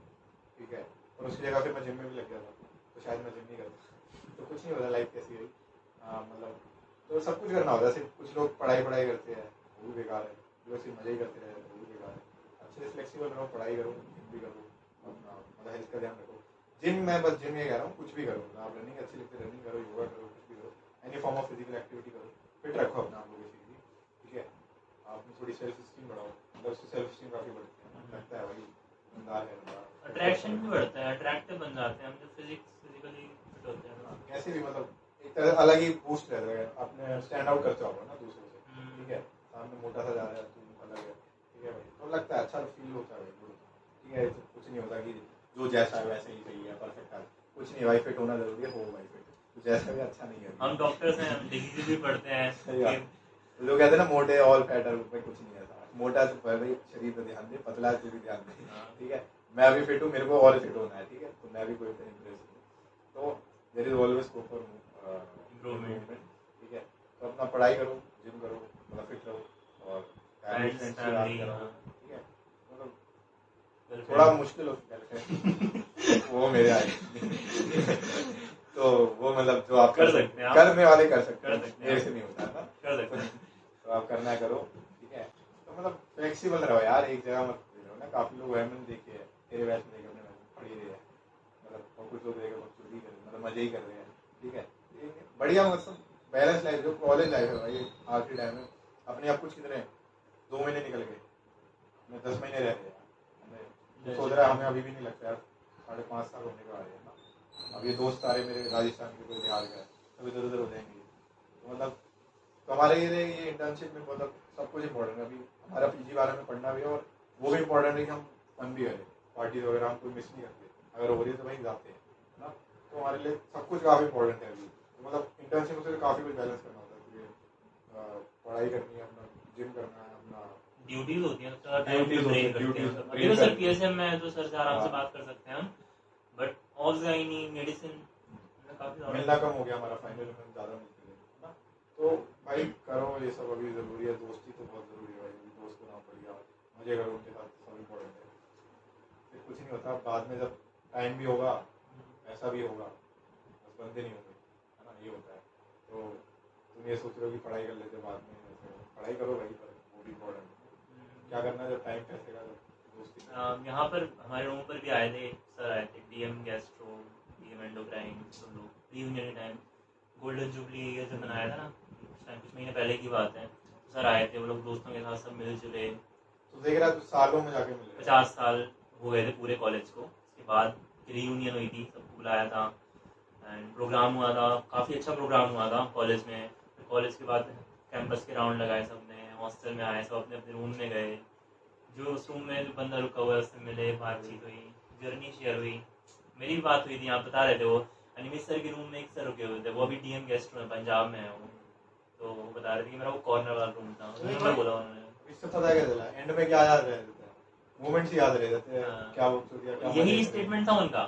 ठीक है। और उसकी जगह फिर मैं जिम में भी लग गया था, तो शायद मैं जिम नहीं करता, तो कुछ नहीं होता, लाइफ कैसी रही, मतलब तो सब कुछ करना होता है, सिर्फ कुछ लोग पढ़ाई करते हैं वो भी बेकार है, जो सिर्फ मज़े ही करते रहे वो भी बेकार है, अच्छे से फ्लेक्सिबल रहो, पढ़ाई करो, जिम भी करो, अपना मतलब हेल्थ का ध्यान रखो, जिम में बस जिम ये कह रहा हूँ, कुछ भी करो, आप रनिंग अच्छी लगती है रनिंग करो, योगा करो, कुछ भी करो, any form of physical activity करो, फिट रखो अपना आप लोग बेसिकली, ठीक है। आप थोड़ी सेल्फ स्टीम बढ़ाओ, मतलब उससे सेल्फ स्टीम काफ़ी बढ़ती है, लगता है भाई बंदा है, अट्रैक्शन भी बढ़ता है, अट्रैक्टिव बन जाते हैं हम जब फिजिकली फिट होते हैं ना, कैसे भी मतलब एक तरह अलग ही बूस्ट रहता है, अपने स्टैंड आउट करते हो ना दूसरों से, ठीक है, सामने मोटा सा जा रहा है तुम अलग है, ठीक है भाई, तो लगता है अच्छा फील होता है भाई, ठीक है, तो कुछ नहीं होता कि जो जैसा है वैसे ही सही है, परफेक्ट है, कुछ नहीं भाई, फिट होना जरूरी है, हो भाई फिट, तो जैसा भी अच्छा नहीं है, हम डॉक्टर्स हैं, हम डिजीज भी पढ़ते हैं, लोग कहते हैं ना मोटे ऑल फैट है, उसमें कुछ नहीं है, मोटा तो भाई शरीर पर ध्यान दे, पतला तो भी ध्यान दे, ठीक है, मैं अभी फिट हूँ, मेरे को और फिट होना है, ठीक है, तो मैं भी कोई इंप्रेस हूँ, तो there is always scope for improvement, ठीक है, तो अपना पढ़ाई करो, जिम करो, मतलब फिट रहो, और फ्रेंड्स से बात करो, ठीक है, मतलब थोड़ा मुश्किल होता है वो मेरे आए तो वो मतलब जो आप कर सकते हैं, करने वाले कर सकते हैं, मेरे से नहीं होता है ना, कर सकते हैं, तो आप करना करो, ठीक है, तो मतलब फ्लेक्सिबल रहो यार, एक जगह मत रहो ना, काफी लोग हैं मैंने देखे हैं, तेरे बैच में देखे, अपने पढ़ी रहे हैं, मतलब और कुछ लोग देखे चोरी कर, मतलब मजे ही कर रहे हैं, ठीक है, बढ़िया, मतलब बैलेंस लाइफ जो कॉलेज लाइफ है भाई, आखिरी टाइम में अपने आप कुछ कितने 2 महीने निकल गए, मैं 10 महीने रह गए, हमें सोच रहा है हमें अभी भी नहीं लगता यार 5.5 साल होने को आ रहे हैं ना। अब ये दोस्त सारे मेरे राजस्थान के, कोई बिहार का, सब इधर उधर हो जाएंगे। तो मतलब तो हमारे लिए ये इंटर्नशिप में मतलब सब कुछ इम्पोर्टेंट है। अभी हमारा पीजी वाला में पढ़ना भी है और वो भी इम्पोर्टेंट है कि हम फन भी करें, पार्टीज वगैरह हम कोई मिस नहीं करते, अगर हो रही है तो भाई जाते हैं ना। तो हमारे लिए सब कुछ काफ़ी इंपॉर्टेंट है अभी। तो मतलब इंटर्नशिप से काफ़ी कुछ बैलेंस करना होता है, क्योंकि पढ़ाई करनी है, अपना जिम करना है, अपना ड्यूटीज होती हैं, तो टाइम टू ब्रेक करते हैं। अभी तो सर पीएसएम में है तो सर से आराम से बात कर सकते हैं हम, बट ऑफ गाइनी मेडिसिन में काफी मिलना कम हो गया हमारा, फाइनल में हम ज़्यादा मिलते थे ना। तो भाई करो ये सब, अभी ज़रूरी है, दोस्ती तो बहुत ज़रूरी है भाई, दोस्त को ना बढ़िया मजे करो उनके साथ, सब इम्पोर्टेंट है। फिर कुछ नहीं होता बाद में, जब टाइम भी होगा ऐसा भी होगा, बस बनते नहीं होंगे, है ना, ये होता है। तो तुम ये सोच रहे हो कि पढ़ाई कर लेते बाद में, पढ़ाई करो भाई, पर वो भी इम्पोर्टेंट है। क्या करना है जब टाइम पैसेगा, जब दोस्ती। यहाँ पर हमारे रूम पर भी आए थे सर, आए थे डीएम गैस्ट्रो, डीएम एंडोक्राइन, सब लोग रियूनियन के टाइम गोल्डन जुबली ये जब मनाया था ना, कुछ महीने पहले की बात है, तो सर आए थे, वो लोग दोस्तों के साथ सब मिल जुले। तो देख रहा है, तो सालों में जाके मिले 50 साल हो गए थे पूरे कॉलेज को। उसके बाद रीयूनियन हुई थी, सबको बुलाया था एंड प्रोग्राम हुआ था, काफ़ी अच्छा प्रोग्राम हुआ था कॉलेज में। कॉलेज के बाद कैंपस के राउंड लगाए सबने, हॉस्टल में आए, सब अपने अपने रूम में गए, जो उस रूम में जो बंदा रुका हुआ है उससे मिले, बातचीत हुई, जर्नी शेयर हुई। मेरी भी बात हुई थी, आप बता रहे थे वो अनिमेश सर के रूम में एक सर रुके हुए थे, वो अभी डीएम गेस्ट में पंजाब में है वो, तो वो बता रहे थे कि मेरा वो कॉर्नर वाला रूम था, उसमें बोला उन्होंने। इससे पता क्या चला, एंड में क्या याद रह जाता है, मोमेंट्स याद रह जाते हैं, हाँ। क्या वो क्या यही स्टेटमेंट था उनका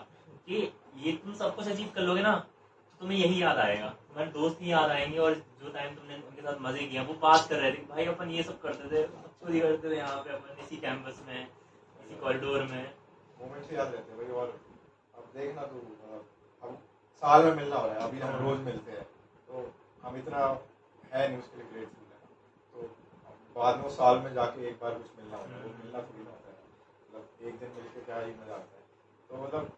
कि ये तुम सब कुछ अचीव कर लोगे ना तो तुम्हें यही याद आएगा, तुम्हारे दोस्त ही याद आएंगे, और जो टाइम तुमने उनके साथ मजे किया। वो बात कर रहे थे भाई अपन ये सब करते थे, चोरी करते थे यहाँ पे अपन इसी कैंपस में, इसी कॉरिडोर में। मोमेंट्स याद रहते हैं भाई। और अब देखना तो अब साल में मिलना हो रहा है, अभी हम रोज मिलते हैं, तो हम इतना है नहीं उसके लिए ग्रेटफुल है। तो बाद में साल में जाके एक बार कुछ मिलना होता है, वो मिलना थोड़ी ना होता है, मतलब एक दिन मिलके क्या ही मजा आता है। तो मतलब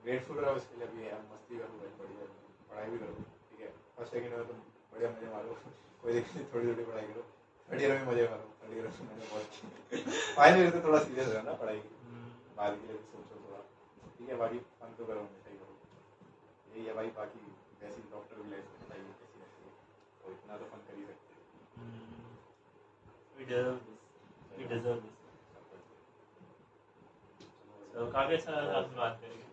ग्रेटफुल रहो इसके लिए। अभी हम मस्ती करो भाई, बढ़िया पढ़ाई भी करो, ठीक है, फर्स्ट सेकंड में तुम बढ़िया मजे मारो, कोई दिक्कत नहीं, थोड़ी थोड़ी पढ़ाई करो, थर्ड ईयर में मजे मारो, थर्ड ईयर में मैंने बहुत फाइनल ईयर से थोड़ा सीरियस रहना पढ़ाई की, बाद के लिए सोचो थोड़ा, ठीक है। बाकी फन तो करो, हमेशा ही करो, यही है भाई। बाकी वैसी डॉक्टर की लाइफ बताइए कैसी रहती है, तो इतना तो फन कर ही सकते हैं। We deserve this. We deserve this. So, काफी अच्छा लगा आपसे बात करके।